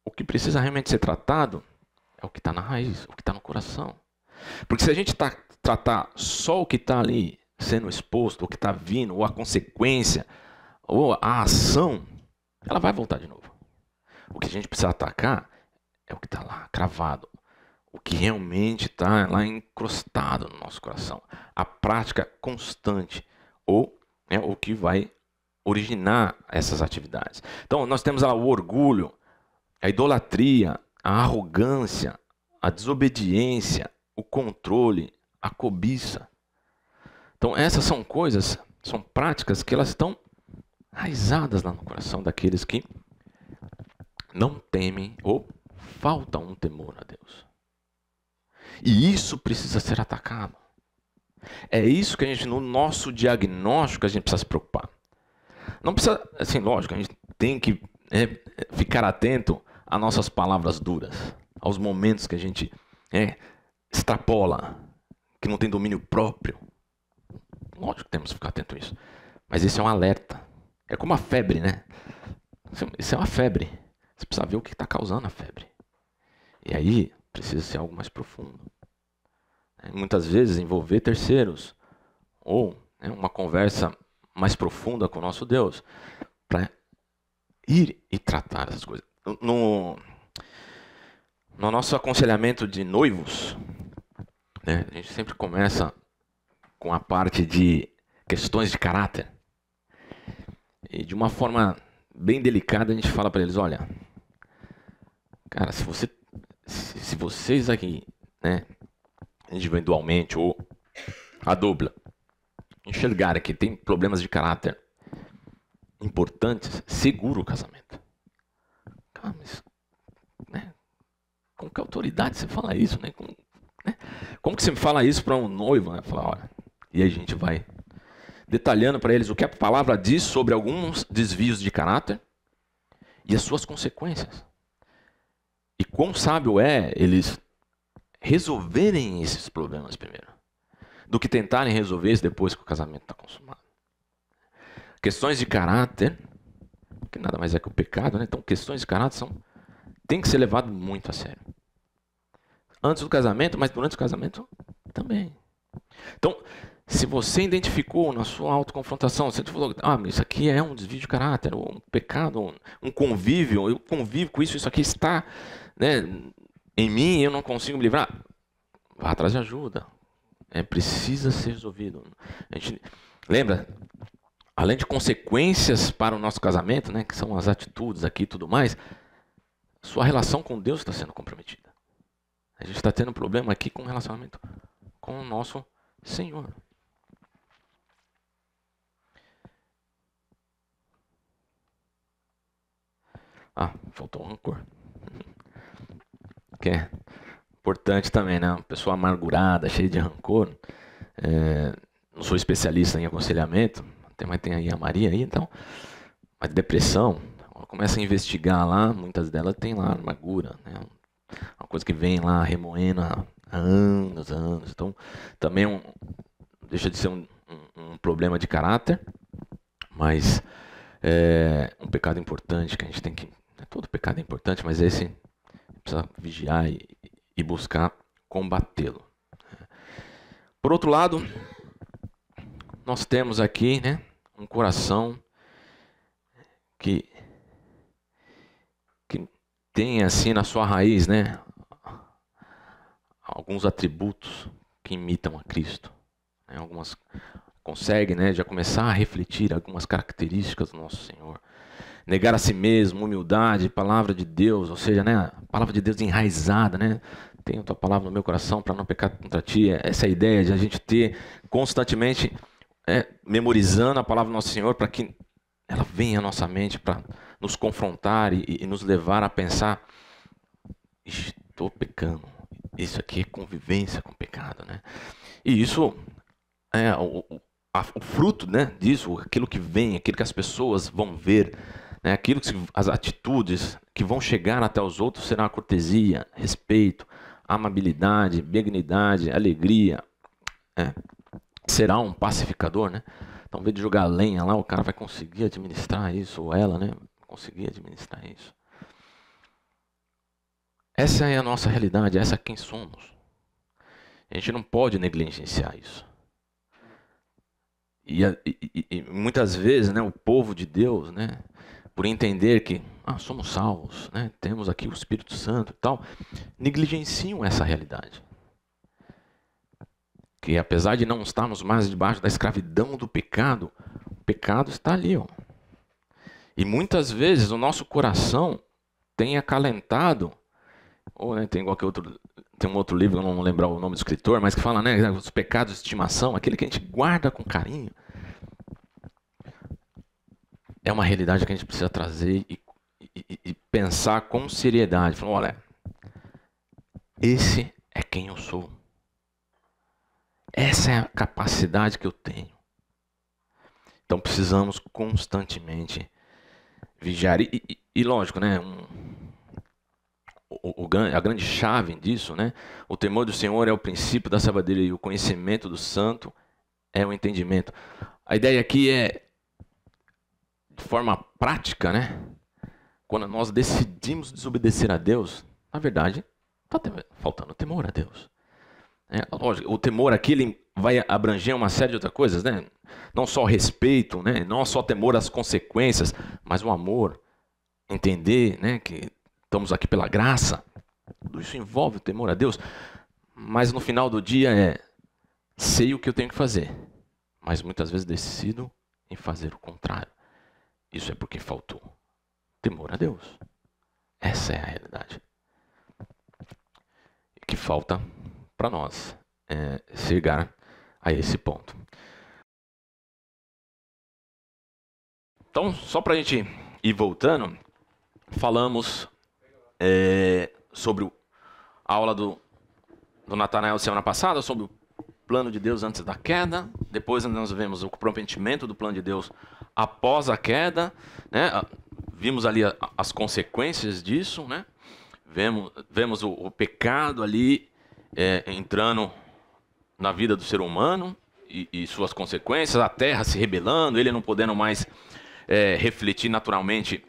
O que precisa realmente ser tratado é o que está na raiz, o que está no coração. Porque se a gente tratar só o que está ali sendo exposto, o que está vindo, ou a consequência, ou a ação, ela vai voltar de novo. O que a gente precisa atacar é o que está lá, cravado. O que realmente está lá encrostado no nosso coração. A prática constante, ou o que vai originar essas atividades. Então, nós temos lá o orgulho, a idolatria, a arrogância, a desobediência, o controle, a cobiça. Então, essas são coisas, são práticas que elas estão enraizadas lá no coração daqueles que não temem ou falta um temor a Deus. E isso precisa ser atacado. É isso que a gente, no nosso diagnóstico, a gente precisa se preocupar. Não precisa, assim, lógico, a gente tem que ficar atento às nossas palavras duras, aos momentos que a gente extrapola, que não tem domínio próprio. Lógico que temos que ficar atento a isso. Mas isso é um alerta. É como a febre, né? Isso é uma febre. Você precisa ver o que está causando a febre. E aí precisa ser algo mais profundo. Muitas vezes envolver terceiros. Ou uma conversa mais profunda com o nosso Deus. Para ir e tratar essas coisas. No nosso aconselhamento de noivos, né, a gente sempre começa com a parte de questões de caráter. E de uma forma bem delicada a gente fala para eles, olha, cara, se vocês aqui, né, individualmente ou a dupla, enxergarem que tem problemas de caráter importantes, segura o casamento. Cara, mas, né, com que autoridade você fala isso, né? Como que você fala isso para um noivo, né? Fala, olha, e aí a gente vai detalhando para eles o que a palavra diz sobre alguns desvios de caráter e as suas consequências. E quão sábio é eles resolverem esses problemas primeiro, do que tentarem resolver isso depois que o casamento está consumado. Questões de caráter, que nada mais é que o pecado, né? Então questões de caráter tem que ser levado muito a sério. Antes do casamento, mas durante o casamento também. Então, se você identificou na sua autoconfrontação, você falou, isso aqui é um desvio de caráter, ou um pecado, um convívio, eu convivo com isso aqui está, né, em mim, eu não consigo me livrar. Vá atrás de ajuda. Precisa ser resolvido. A gente lembra, além de consequências para o nosso casamento, né, que são as atitudes aqui e tudo mais, sua relação com Deus está sendo comprometida. A gente está tendo problema aqui com o relacionamento com o nosso Senhor. Ah, faltou um rancor. Que é importante também, né? Uma pessoa amargurada, cheia de rancor. Não sou especialista em aconselhamento, mas tem aí a Maria aí, então. Mas depressão, começa a investigar lá, muitas delas tem lá amargura, né? Uma coisa que vem lá remoendo há anos. Então, também deixa de ser um problema de caráter, mas é um pecado importante que a gente tem que... Todo pecado é importante, mas esse precisa vigiar e buscar combatê-lo. Por outro lado, nós temos aqui, né, um coração que tem assim na sua raiz, né, alguns atributos que imitam a Cristo. Né, algumas conseguem, né, já começar a refletir algumas características do nosso Senhor. Negar a si mesmo, humildade, palavra de Deus, ou seja, né, a palavra de Deus enraizada, né? Tenho a tua palavra no meu coração para não pecar contra ti. Essa é a ideia de a gente ter constantemente memorizando a palavra do nosso Senhor para que ela venha à nossa mente para nos confrontar e nos levar a pensar: estou pecando. Isso aqui é convivência com o pecado, né? E isso é o fruto, né, disso, aquilo que vem, aquilo que as pessoas vão ver, né, aquilo que as atitudes que vão chegar até os outros será a cortesia, respeito, amabilidade, benignidade, alegria. Será um pacificador, né? Então, ao invés de jogar lenha lá, o cara vai conseguir administrar isso, ou ela, né? Conseguir administrar isso. Essa é a nossa realidade, essa é quem somos. A gente não pode negligenciar isso. E muitas vezes, né, o povo de Deus, né, por entender que somos salvos, né, temos aqui o Espírito Santo e tal, negligenciam essa realidade. Que apesar de não estarmos mais debaixo da escravidão do pecado, o pecado está ali. Ó. E muitas vezes o nosso coração tem acalentado, ou né, tem um outro livro, eu não vou lembrar o nome do escritor, mas que fala, né, os pecados de estimação, aquele que a gente guarda com carinho. É uma realidade que a gente precisa trazer e pensar com seriedade. Falando, olha, esse é quem eu sou. Essa é a capacidade que eu tenho. Então precisamos constantemente vigiar. E lógico, né? A grande chave disso, né? O temor do Senhor é o princípio da sabedoria e o conhecimento do santo é o entendimento. A ideia aqui é, de forma prática, né? Quando nós decidimos desobedecer a Deus, na verdade, está faltando temor a Deus. Lógico, o temor aqui ele vai abranger uma série de outras coisas, né? Não só respeito, né? Não só temor às consequências, mas o amor, entender, né, que estamos aqui pela graça. Tudo isso envolve o temor a Deus, mas no final do dia sei o que eu tenho que fazer, mas muitas vezes decido em fazer o contrário. Isso é porque faltou temor a Deus. Essa é a realidade. Que falta para nós chegar a esse ponto. Então, só para a gente ir voltando, falamos sobre a aula do Natanael semana passada, sobre o plano de Deus antes da queda. Depois nós vemos o comprometimento do plano de Deus após a queda, né? Vimos ali as consequências disso, né? Vemos o pecado ali entrando na vida do ser humano e suas consequências, a terra se rebelando, ele não podendo mais refletir naturalmente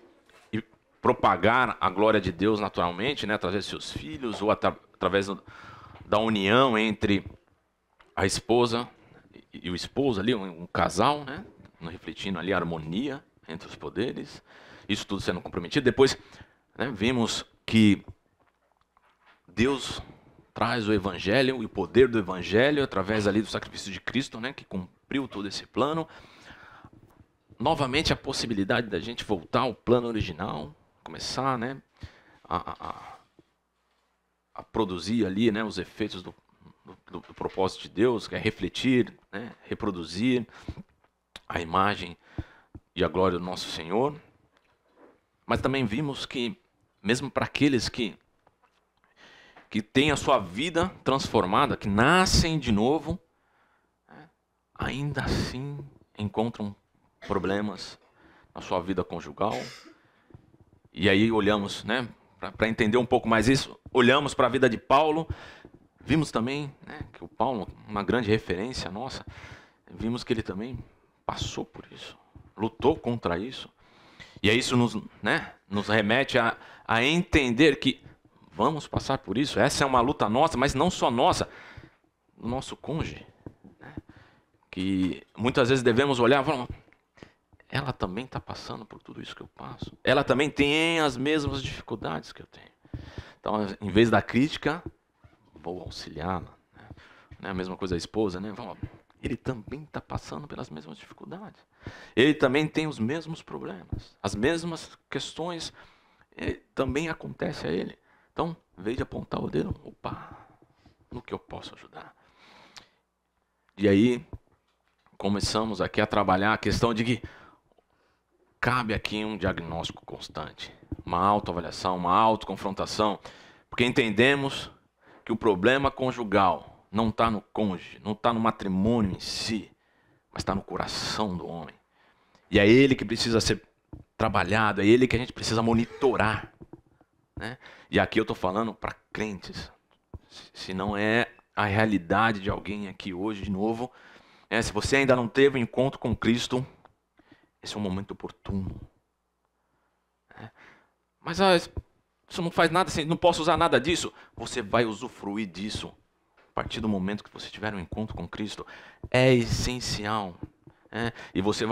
e propagar a glória de Deus naturalmente, né, através de seus filhos ou através da união entre a esposa e o esposo ali, um casal, né, refletindo ali a harmonia entre os poderes, isso tudo sendo comprometido. Depois, né, vimos que Deus traz o Evangelho e o poder do Evangelho através ali do sacrifício de Cristo, né, que cumpriu todo esse plano. Novamente a possibilidade da gente voltar ao plano original, começar, né, a a produzir ali, né, os efeitos do propósito de Deus, que é refletir, né, reproduzir a imagem e a glória do nosso Senhor. Mas também vimos que, mesmo para aqueles que têm a sua vida transformada, que nascem de novo, ainda assim encontram problemas na sua vida conjugal. E aí olhamos, né, para entender um pouco mais isso, olhamos para a vida de Paulo, vimos também, né, que o Paulo, uma grande referência nossa, vimos que ele também passou por isso, lutou contra isso. E aí isso nos remete a entender que vamos passar por isso. Essa é uma luta nossa, mas não só nossa, do nosso cônjuge, né? Que muitas vezes devemos olhar e falar, ela também está passando por tudo isso que eu passo. Ela também tem as mesmas dificuldades que eu tenho. Então, em vez da crítica, vou auxiliá-la. Né? A mesma coisa a esposa, né? Ele também está passando pelas mesmas dificuldades. Ele também tem os mesmos problemas. As mesmas questões também acontecem a ele. Então, em vez de apontar o dedo, opa, no que eu posso ajudar? E aí, começamos aqui a trabalhar a questão de que cabe aqui um diagnóstico constante. Uma autoavaliação, uma autoconfrontação. Porque entendemos que o problema conjugal não está no cônjuge, não está no matrimônio em si, mas está no coração do homem. E é ele que precisa ser trabalhado, é ele que a gente precisa monitorar. Né? E aqui eu estou falando para crentes. Se não é a realidade de alguém aqui hoje, de novo, se você ainda não teve um encontro com Cristo, esse é um momento oportuno. Mas isso não faz nada, não posso usar nada disso. Você vai usufruir disso a partir do momento que você tiver um encontro com Cristo. É essencial. E você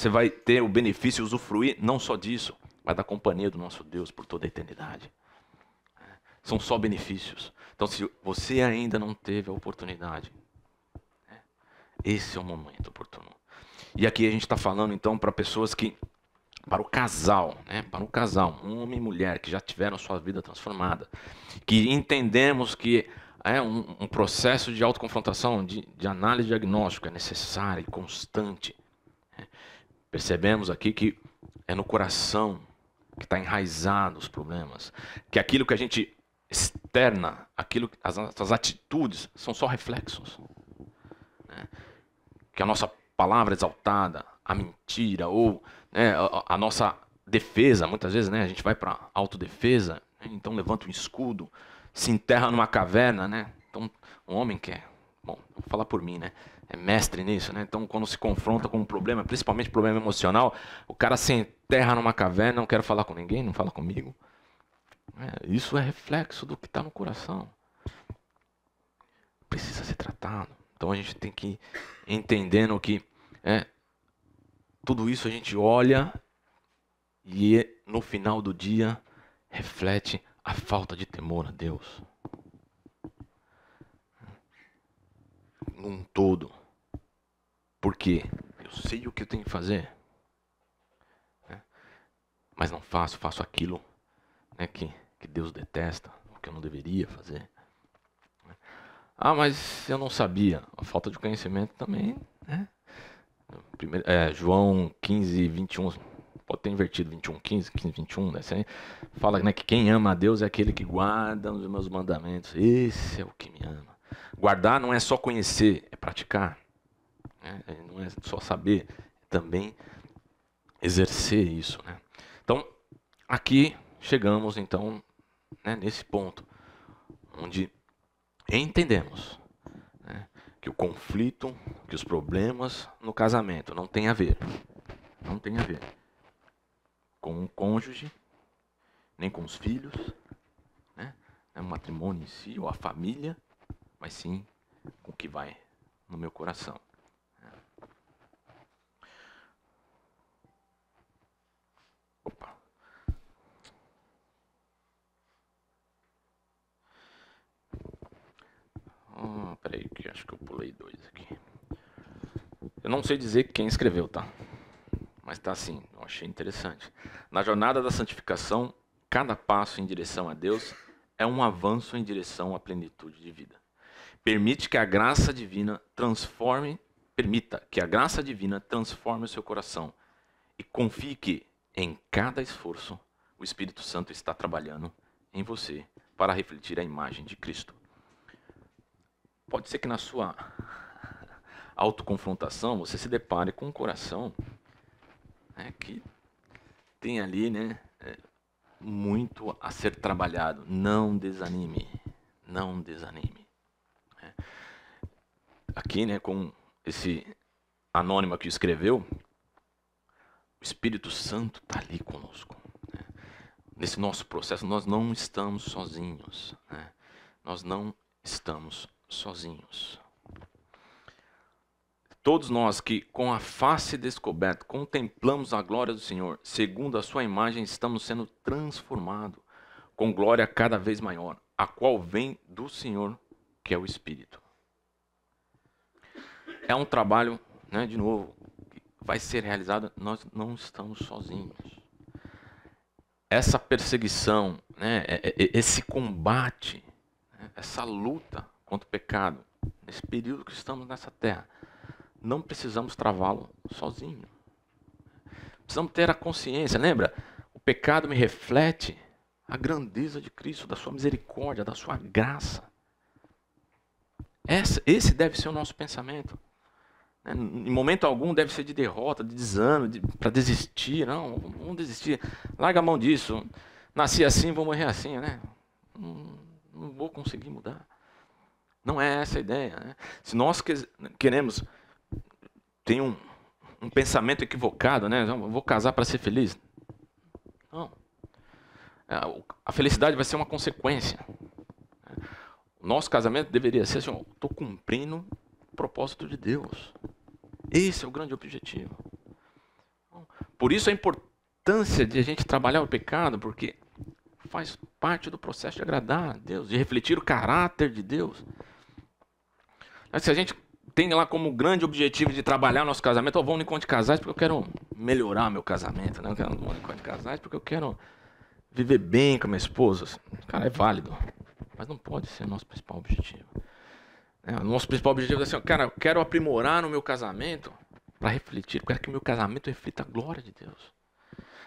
vai ter o benefício, usufruir não só disso, mas da companhia do nosso Deus por toda a eternidade. São só benefícios. Então, se você ainda não teve a oportunidade, esse é o momento oportuno. E aqui a gente está falando então para pessoas para o casal, um homem e mulher que já tiveram sua vida transformada, que entendemos que um processo de autoconfrontação, de análise diagnóstica é necessário e constante. Percebemos aqui que é no coração que está enraizado os problemas, que aquilo que a gente externa, as atitudes são só reflexos. Que a nossa palavra exaltada, a mentira ou a nossa defesa, muitas vezes a gente vai para autodefesa, então levanta um escudo, se enterra numa caverna, então um homem vou falar por mim, é mestre nisso, então quando se confronta com um problema, principalmente problema emocional, o cara se enterra numa caverna, não quero falar com ninguém, não fala comigo. Isso é reflexo do que está no coração. Precisa ser tratado. Então a gente tem que ir entendendo que tudo isso a gente olha e no final do dia reflete a falta de temor a Deus. Num todo. Por quê? Eu sei o que eu tenho que fazer. Mas não faço aquilo que Deus detesta, o que eu não deveria fazer. Mas eu não sabia. A falta de conhecimento também, João 15, 21, pode ter invertido, 21, 15, 21, fala que quem ama a Deus é aquele que guarda os meus mandamentos. Esse é o que me ama. Guardar não é só conhecer, é praticar. Não é só saber, é também exercer isso. Então, aqui chegamos então nesse ponto, onde entendemos que o conflito, que os problemas no casamento não tem a ver com o cônjuge, nem com os filhos, o matrimônio em si, ou a família, mas sim com o que vai no meu coração. Opa. Peraí, que acho que eu pulei 2 aqui. Eu não sei dizer quem escreveu, tá? Mas tá assim, eu achei interessante. Na jornada da santificação, cada passo em direção a Deus é um avanço em direção à plenitude de vida. Permita que a graça divina transforme o seu coração e confie que, em cada esforço, o Espírito Santo está trabalhando em você para refletir a imagem de Cristo. Pode ser que na sua autoconfrontação você se depare com um coração que tem ali muito a ser trabalhado. Não desanime. Não desanime. Aqui, com esse anônimo que escreveu, o Espírito Santo está ali conosco. Nesse nosso processo, nós não estamos sozinhos. Nós não estamos sozinhos. Todos nós que, com a face descoberta, contemplamos a glória do Senhor, segundo a sua imagem, estamos sendo transformados com glória cada vez maior, a qual vem do Senhor, que é o Espírito. É um trabalho, de novo, que vai ser realizado, nós não estamos sozinhos. Essa perseguição, esse combate, essa luta contra o pecado, nesse período que estamos nessa terra, não precisamos travá-lo sozinho. Precisamos ter a consciência, lembra? O pecado me reflete a grandeza de Cristo, da sua misericórdia, da sua graça. Esse deve ser o nosso pensamento. Em momento algum deve ser de derrota, de desânimo, para desistir. Não, vamos desistir. Larga a mão disso. Nasci assim, vou morrer assim, Não vou conseguir mudar. Não é essa a ideia. Se nós queremos ter um pensamento equivocado, vou casar para ser feliz. Não. A felicidade vai ser uma consequência. O nosso casamento deveria ser assim, estou cumprindo o propósito de Deus. Esse é o grande objetivo. Por isso a importância de a gente trabalhar o pecado, porque faz parte do processo de agradar a Deus, de refletir o caráter de Deus. Mas se a gente tem lá como grande objetivo de trabalhar nosso casamento, vamos no encontro de casais porque eu quero melhorar meu casamento, Eu quero no encontro de casais porque eu quero viver bem com a minha esposa. Cara, é válido, mas não pode ser o nosso principal objetivo. O nosso principal objetivo é assim, cara, eu quero aprimorar no meu casamento para refletir, para que o meu casamento reflita a glória de Deus.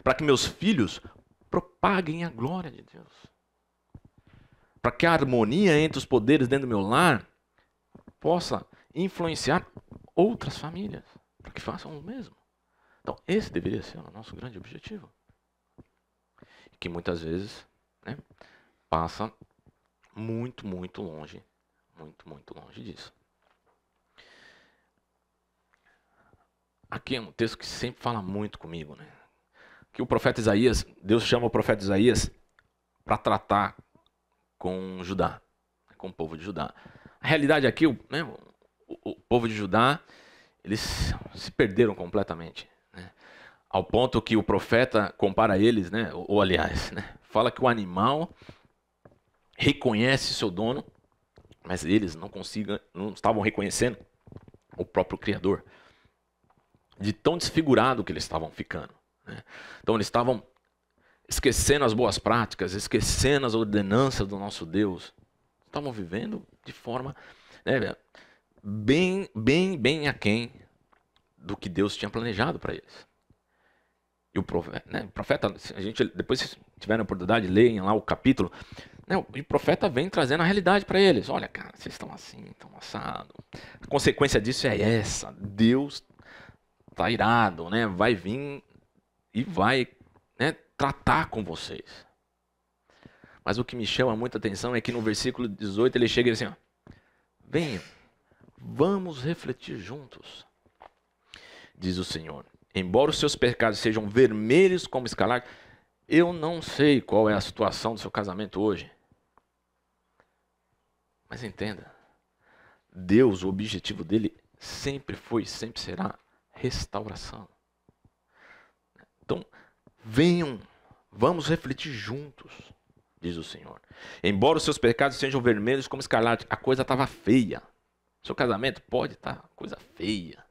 Para que meus filhos propaguem a glória de Deus. Para que a harmonia entre os poderes dentro do meu lar possa influenciar outras famílias, para que façam o mesmo. Então, esse deveria ser o nosso grande objetivo. Que muitas vezes passa muito, muito longe disso. Aqui é um texto que sempre fala muito comigo, Que o profeta Isaías, Deus chama o profeta Isaías para tratar com Judá, com o povo de Judá. A realidade aqui, o povo de Judá, eles se perderam completamente, ao ponto que o profeta compara eles, ou aliás, fala que o animal reconhece seu dono, mas eles não estavam reconhecendo o próprio Criador, de tão desfigurado que eles estavam ficando. Então eles estavam esquecendo as boas práticas, esquecendo as ordenanças do nosso Deus. Estavam vivendo de forma bem aquém do que Deus tinha planejado para eles. E o profeta, a gente depois, se tiverem a oportunidade, leiam lá o capítulo. O profeta vem trazendo a realidade para eles. Olha, cara, vocês estão assim, estão assados. A consequência disso é essa. Deus está irado, vai vir e vai tratar com vocês. Mas o que me chama muita atenção é que no versículo 18 ele chega assim, venham, vamos refletir juntos, diz o Senhor. Embora os seus pecados sejam vermelhos como escarlate, eu não sei qual é a situação do seu casamento hoje. Mas entenda, Deus, o objetivo dele sempre foi, sempre será restauração. Então, venham, vamos refletir juntos, diz o Senhor. Embora os seus pecados sejam vermelhos como escarlate, a coisa estava feia. Seu casamento pode estar coisa feia,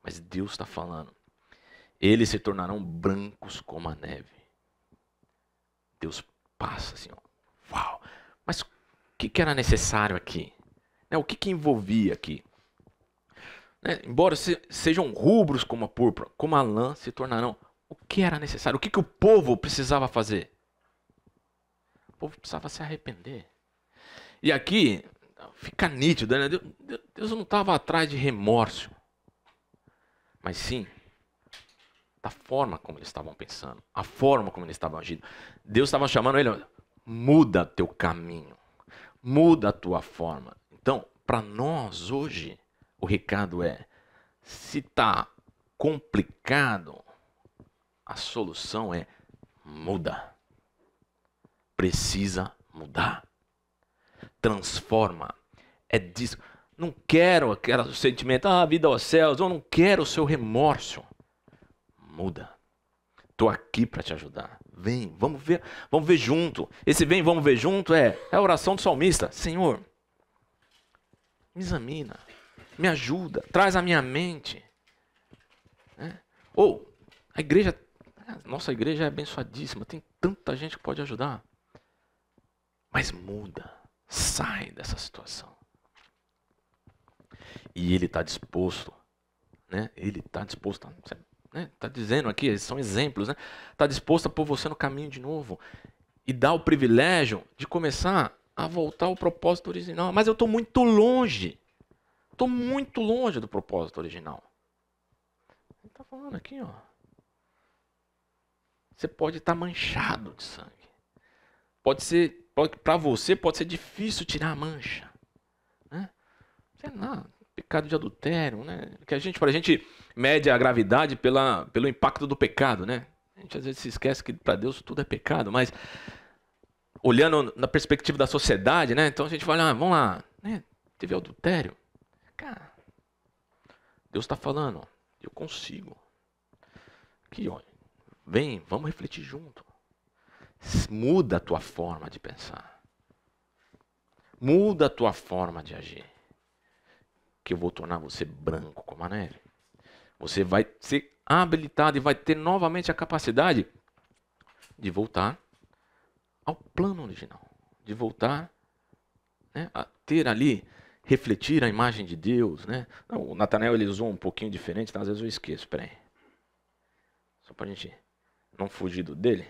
mas Deus está falando. Eles se tornarão brancos como a neve. Deus passa assim, uau, Mas o que era necessário aqui? Né? O que envolvia aqui? Né? Embora sejam rubros como a púrpura, como a lã se tornarão. O que era necessário? O que o povo precisava fazer? O povo precisava se arrepender. E aqui fica nítido, né? Deus não estava atrás de remorso, mas sim da forma como eles estavam pensando, a forma como eles estavam agindo. Deus estava chamando ele, muda teu caminho, muda a tua forma. Então, para nós hoje, o recado é, se está complicado, a solução é muda. Precisa mudar. Transforma. É disso. Não quero aquele sentimento, vida aos céus, eu não quero o seu remorso. Muda. Estou aqui para te ajudar. Vem, vamos ver junto. Esse vem, vamos ver junto é a oração do salmista. Senhor, me examina, me ajuda, traz à minha mente. Ou, nossa igreja é abençoadíssima, tem tanta gente que pode ajudar. Mas muda, sai dessa situação. E ele está disposto, né? Ele está disposto, está dizendo aqui, eles são exemplos, né? Está disposto a pôr você no caminho de novo e dar o privilégio de começar a voltar ao propósito original. Mas eu estou muito longe do propósito original. Ele está falando aqui, ó. Você pode estar manchado de sangue. Para você pode ser difícil tirar a mancha, né? Sei lá, pecado de adultério, né? Que a gente mede a gravidade pelo impacto do pecado, né? A gente às vezes se esquece que para Deus tudo é pecado, mas olhando na perspectiva da sociedade, né? Então a gente fala, vamos lá, né? Teve adultério, cara. Deus está falando, ó, eu consigo. Aqui, ó, vem, vamos refletir junto. Muda a tua forma de pensar. Muda a tua forma de agir. Que eu vou tornar você branco como a neve. Você vai ser habilitado e vai ter novamente a capacidade de voltar ao plano original. De voltar, né, a ter ali, refletir a imagem de Deus. Né? O Natanael ele usou um pouquinho diferente, então às vezes eu esqueço. Peraí. Só para a gente não fugir dele.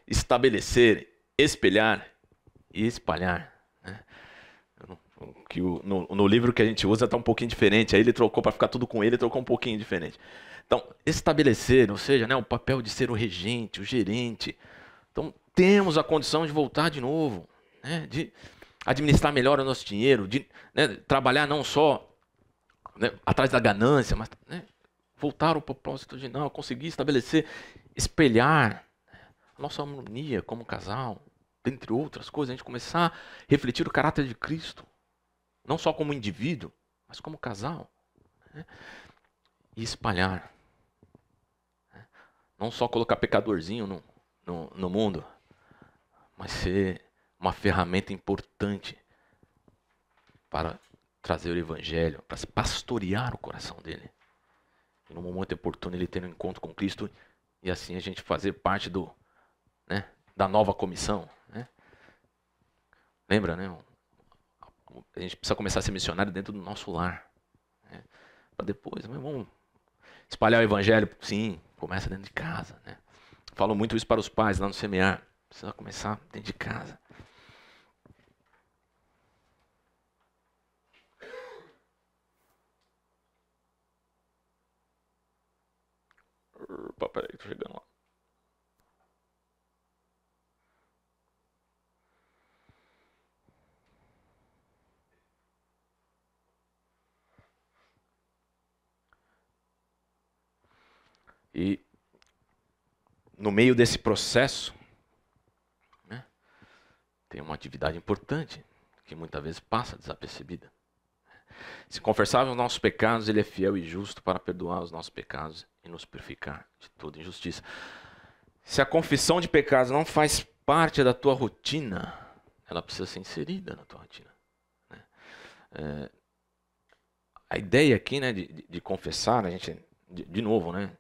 Estabelecer, espelhar e espalhar. Né? Que no livro que a gente usa está um pouquinho diferente. Aí ele trocou para ficar tudo com ele, trocou um pouquinho diferente. Então, estabelecer, ou seja, né, o papel de ser o regente, o gerente. Então, temos a condição de voltar de novo, né, de administrar melhor o nosso dinheiro, de, né, trabalhar não só, né, atrás da ganância, mas, né, voltar ao propósito original, conseguir estabelecer, espelhar a nossa harmonia como casal, dentre outras coisas, a gente começar a refletir o caráter de Cristo, não só como indivíduo, mas como casal, né? E espalhar, né? Não só colocar pecadorzinho no mundo, mas ser uma ferramenta importante para trazer o evangelho, para pastorear o coração dele. E no momento oportuno ele ter um encontro com Cristo e assim a gente fazer parte né, da nova comissão. Né? Lembra, né? A gente precisa começar a ser missionário dentro do nosso lar. Né? Para depois, vamos espalhar o evangelho. Sim, começa dentro de casa. Né? Falo muito isso para os pais lá no Semear. Precisa começar dentro de casa. Opa, peraí, tô chegando lá. E no meio desse processo, né, tem uma atividade importante que muitas vezes passa desapercebida. Se confessarmos os nossos pecados, Ele é fiel e justo para perdoar os nossos pecados e nos purificar de toda injustiça. Se a confissão de pecados não faz parte da tua rotina, ela precisa ser inserida na tua rotina. Né? A ideia aqui, né, de confessar, a gente, de novo, né,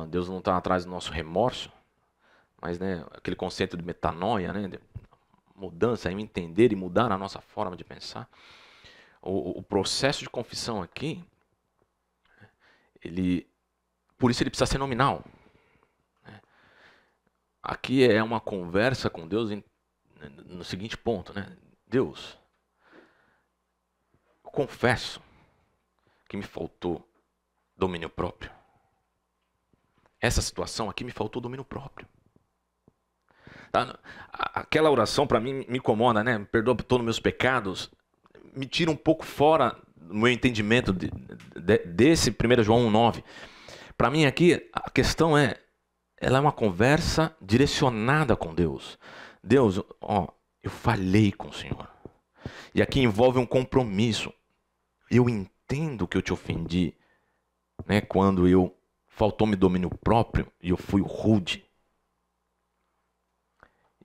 Deus não está atrás do nosso remorso, mas né, aquele conceito de metanoia, né, de mudança, em entender e mudar a nossa forma de pensar. O processo de confissão aqui, por isso ele precisa ser nominal. Aqui é uma conversa com Deus no seguinte ponto, né? Deus, eu confesso que me faltou domínio próprio. Essa situação aqui me faltou domínio próprio. Tá? Aquela oração para mim me incomoda, né? Me perdoa por todos os meus pecados. Me tira um pouco fora do meu entendimento desse 1 João 1,9. Para mim aqui, a questão ela é uma conversa direcionada com Deus. Deus, ó, eu falhei com o Senhor. E aqui envolve um compromisso. Eu entendo que eu te ofendi, né, quando faltou-me domínio próprio e eu fui rude.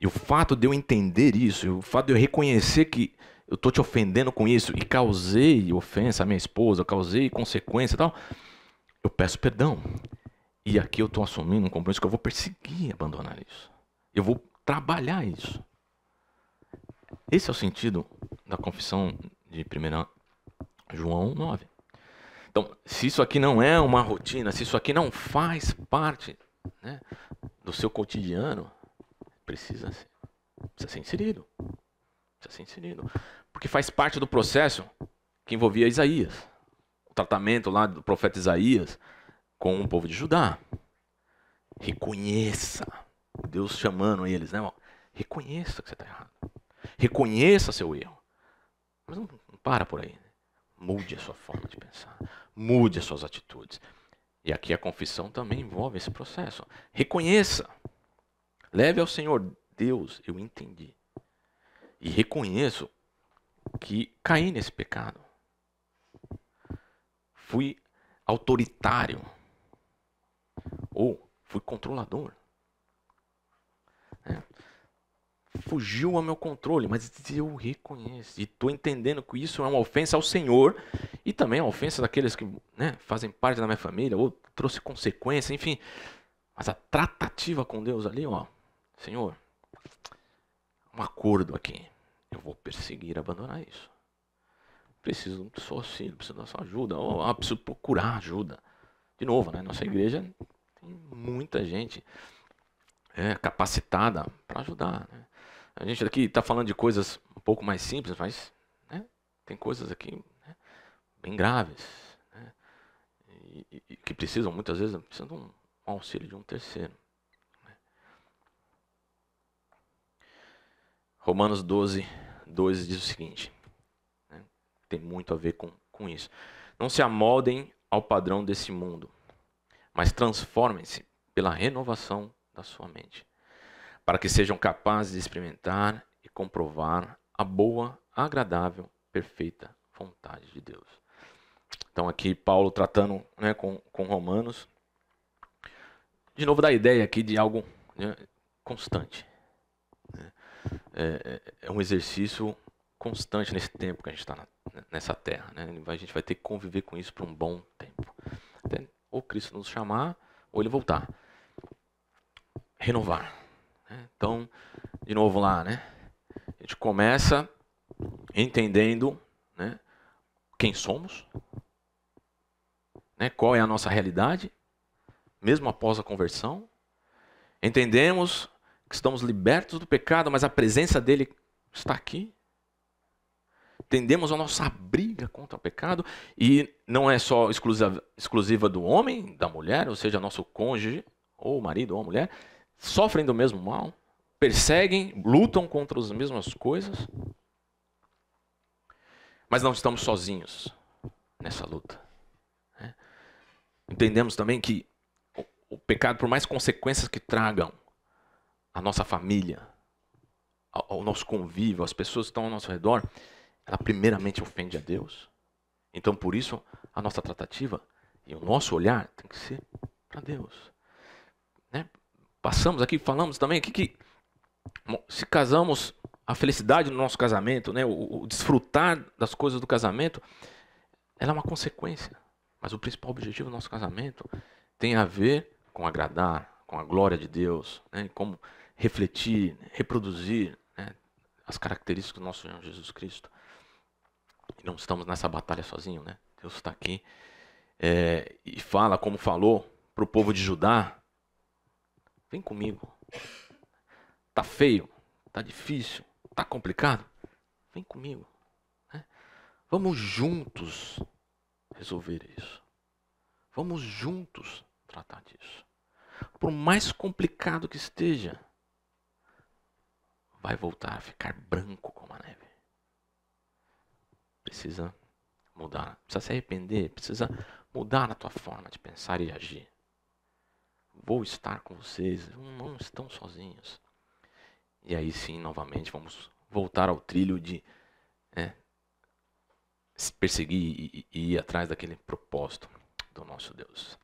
E o fato de eu entender isso, o fato de eu reconhecer que eu estou te ofendendo com isso e causei ofensa à minha esposa, causei consequência e tal, eu peço perdão. E aqui eu estou assumindo um compromisso que eu vou perseguir abandonar isso. Eu vou trabalhar isso. Esse é o sentido da confissão de 1 João 1,9. Então, se isso aqui não é uma rotina, se isso aqui não faz parte, né, do seu cotidiano, precisa ser inserido. Precisa ser inserido. Porque faz parte do processo que envolvia Isaías. O tratamento lá do profeta Isaías com o povo de Judá. Reconheça. Deus chamando eles, né? Reconheça que você está errado. Reconheça seu erro. Mas não para por aí. Mude a sua forma de pensar. Mude as suas atitudes. E aqui a confissão também envolve esse processo. Reconheça. Leve ao Senhor. Deus, eu entendi. E reconheço que caí nesse pecado. Fui autoritário. Ou fui controlador. Fugiu ao meu controle, mas eu reconheço. E estou entendendo que isso é uma ofensa ao Senhor e também é uma ofensa daqueles que, né, fazem parte da minha família, ou trouxe consequência, enfim. Mas a tratativa com Deus ali, ó, Senhor, um acordo aqui. Eu vou perseguir, abandonar isso. Preciso do seu auxílio, preciso da sua ajuda, ou preciso procurar ajuda. De novo, né, nossa igreja tem muita gente capacitada para ajudar, né? A gente aqui está falando de coisas um pouco mais simples, mas, né, tem coisas aqui, né, bem graves, né, e que precisam, muitas vezes, de um auxílio de um terceiro. Né. Romanos 12, 2 diz o seguinte, né, tem muito a ver com isso. Não se amoldem ao padrão desse mundo, mas transformem-se pela renovação da sua mente, para que sejam capazes de experimentar e comprovar a boa, agradável, perfeita vontade de Deus. Então aqui Paulo tratando, né, com Romanos, de novo da ideia aqui de algo, né, constante. Né? É um exercício constante nesse tempo que a gente está nessa terra. Né? A gente vai ter que conviver com isso por um bom tempo. Até ou Cristo nos chamar, ou ele voltar. Renovar. Então, de novo lá, né? A gente começa entendendo, né, quem somos, né, qual é a nossa realidade, mesmo após a conversão. Entendemos que estamos libertos do pecado, mas a presença dele está aqui. Entendemos a nossa briga contra o pecado, e não é só exclusiva do homem, da mulher, ou seja, nosso cônjuge, ou o marido ou a mulher, sofrem do mesmo mal, perseguem, lutam contra as mesmas coisas, mas não estamos sozinhos nessa luta. Né? Entendemos também que o pecado, por mais consequências que tragam à nossa família, ao nosso convívio, às pessoas que estão ao nosso redor, ela primeiramente ofende a Deus. Então, por isso, a nossa tratativa e o nosso olhar tem que ser para Deus. Né? Passamos aqui, falamos também aqui que se casamos, a felicidade no nosso casamento, né, o desfrutar das coisas do casamento, ela é uma consequência. Mas o principal objetivo do nosso casamento tem a ver com agradar, com a glória de Deus, né? Como refletir, reproduzir, né, as características do nosso Senhor Jesus Cristo. E não estamos nessa batalha sozinhos, né? Deus está aqui e fala como falou para o povo de Judá: vem comigo. Tá feio, tá difícil, tá complicado? Vem comigo, né? Vamos juntos resolver isso. Vamos juntos tratar disso. Por mais complicado que esteja, vai voltar a ficar branco como a neve. Precisa mudar, precisa se arrepender, precisa mudar a tua forma de pensar e agir. Vou estar com vocês, não estão sozinhos. E aí sim, novamente, vamos voltar ao trilho de se perseguir e ir atrás daquele propósito do nosso Deus.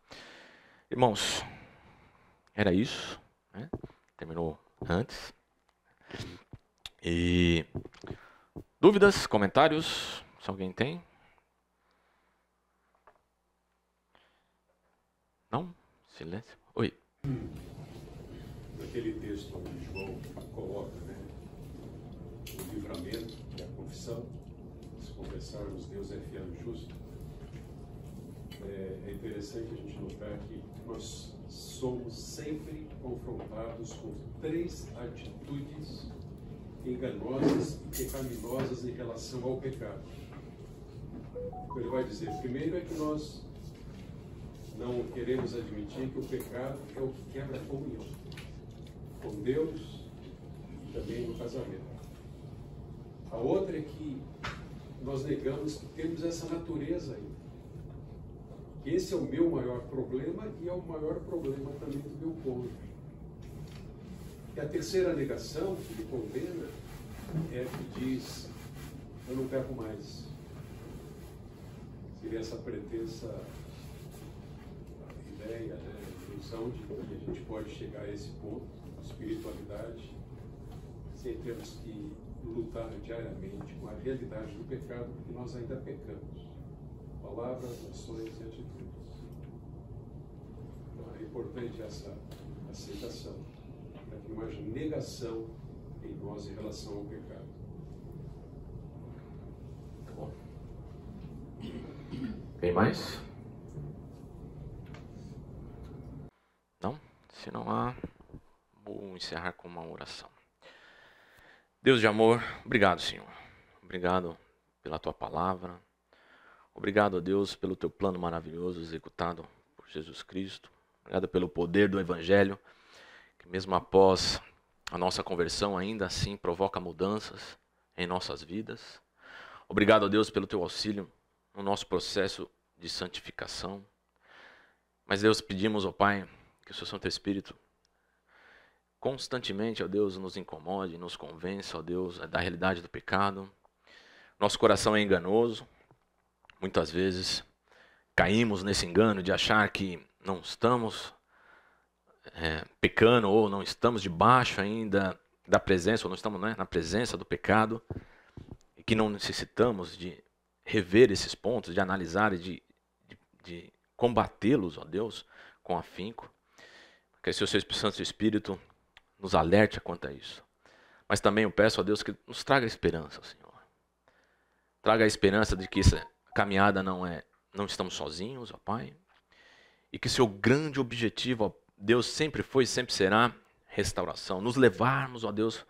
Irmãos, era isso, né? Terminou antes. E dúvidas, comentários, se alguém tem? Não? Silêncio. Oi. Naquele texto onde João coloca, né, o livramento, que é a confissão, se confessarmos, Deus é fiel e justo. É interessante a gente notar que nós somos sempre confrontados com 3 atitudes enganosas e pecaminosas em relação ao pecado. Ele vai dizer, primeiro é que nós não queremos admitir que o pecado é o que quebra a comunhão com Deus e também no casamento. A outra é que nós negamos que temos essa natureza aí. Esse é o meu maior problema e é o maior problema também do meu cônjuge. E a terceira negação que ele condena é que diz, eu não peco mais. Seria essa pretensa ideia, né, ilusão de que a gente pode chegar a esse ponto, espiritualidade, sem termos que lutar diariamente com a realidade do pecado, porque nós ainda pecamos. Palavras, ações e atitudes. Então é importante essa aceitação, para que não haja negação em nós em relação ao pecado. Tá bom. Tem mais? Não? Se não há, vou encerrar com uma oração. Deus de amor, obrigado, Senhor. Obrigado pela tua palavra. Obrigado, a Deus, pelo teu plano maravilhoso executado por Jesus Cristo. Obrigado pelo poder do Evangelho, que mesmo após a nossa conversão, ainda assim provoca mudanças em nossas vidas. Obrigado, a Deus, pelo teu auxílio no nosso processo de santificação. Mas, Deus, pedimos, ó Pai, que o seu Santo Espírito constantemente, ó Deus, nos incomode, nos convença, ó Deus, da realidade do pecado. Nosso coração é enganoso. Muitas vezes caímos nesse engano de achar que não estamos pecando ou não estamos debaixo ainda da presença, ou não estamos, né, na presença do pecado, e que não necessitamos de rever esses pontos, de analisar e de combatê-los, ó Deus, com afinco. Que o seu Santo Espírito nos alerte quanto a isso. Mas também eu peço a Deus que nos traga esperança, Senhor. Traga a esperança de que essa caminhada não estamos sozinhos, ó Pai. E que seu grande objetivo, ó Deus, sempre foi e sempre será restauração. Nos levarmos, ó Deus,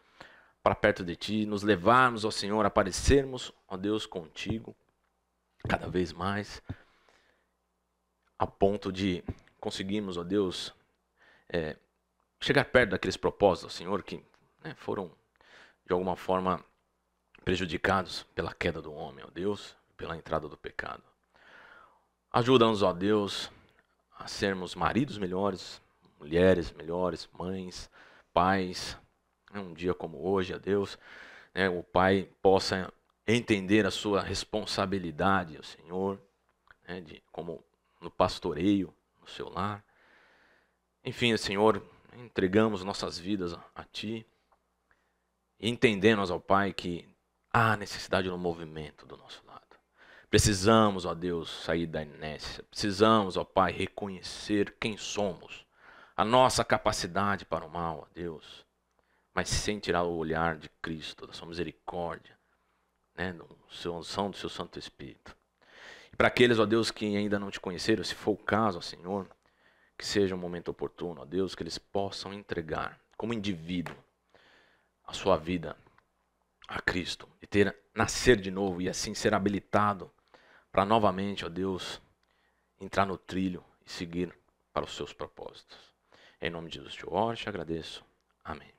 para perto de Ti. Nos levarmos, ó Senhor, a aparecermos, ó Deus, contigo. Cada vez mais. A ponto de conseguirmos, ó Deus, chegar perto daqueles propósitos, ó Senhor, que foram de alguma forma prejudicados pela queda do homem, ó Deus, pela entrada do pecado. Ajuda-nos, ó Deus, a sermos maridos melhores, mulheres melhores, mães, pais. Um dia como hoje, ó Deus, o pai possa entender a sua responsabilidade, ó Senhor, como no pastoreio, no seu lar. Enfim, Senhor, entregamos nossas vidas a Ti, e entendemos, ó Pai, que há necessidade no movimento do nosso lado. Precisamos, ó Deus, sair da inércia. Precisamos, ó Pai, reconhecer quem somos a nossa capacidade para o mal, ó Deus, mas sem tirar o olhar de Cristo, da sua misericórdia, né, da sua unção do seu Santo Espírito. E para aqueles, ó Deus, que ainda não te conheceram, se for o caso, ó Senhor, que seja um momento oportuno, ó Deus, que eles possam entregar como indivíduo a sua vida a Cristo e nascer de novo e assim ser habilitado para novamente, ó Deus, entrar no trilho e seguir para os seus propósitos. Em nome de Jesus te oro e te agradeço. Amém.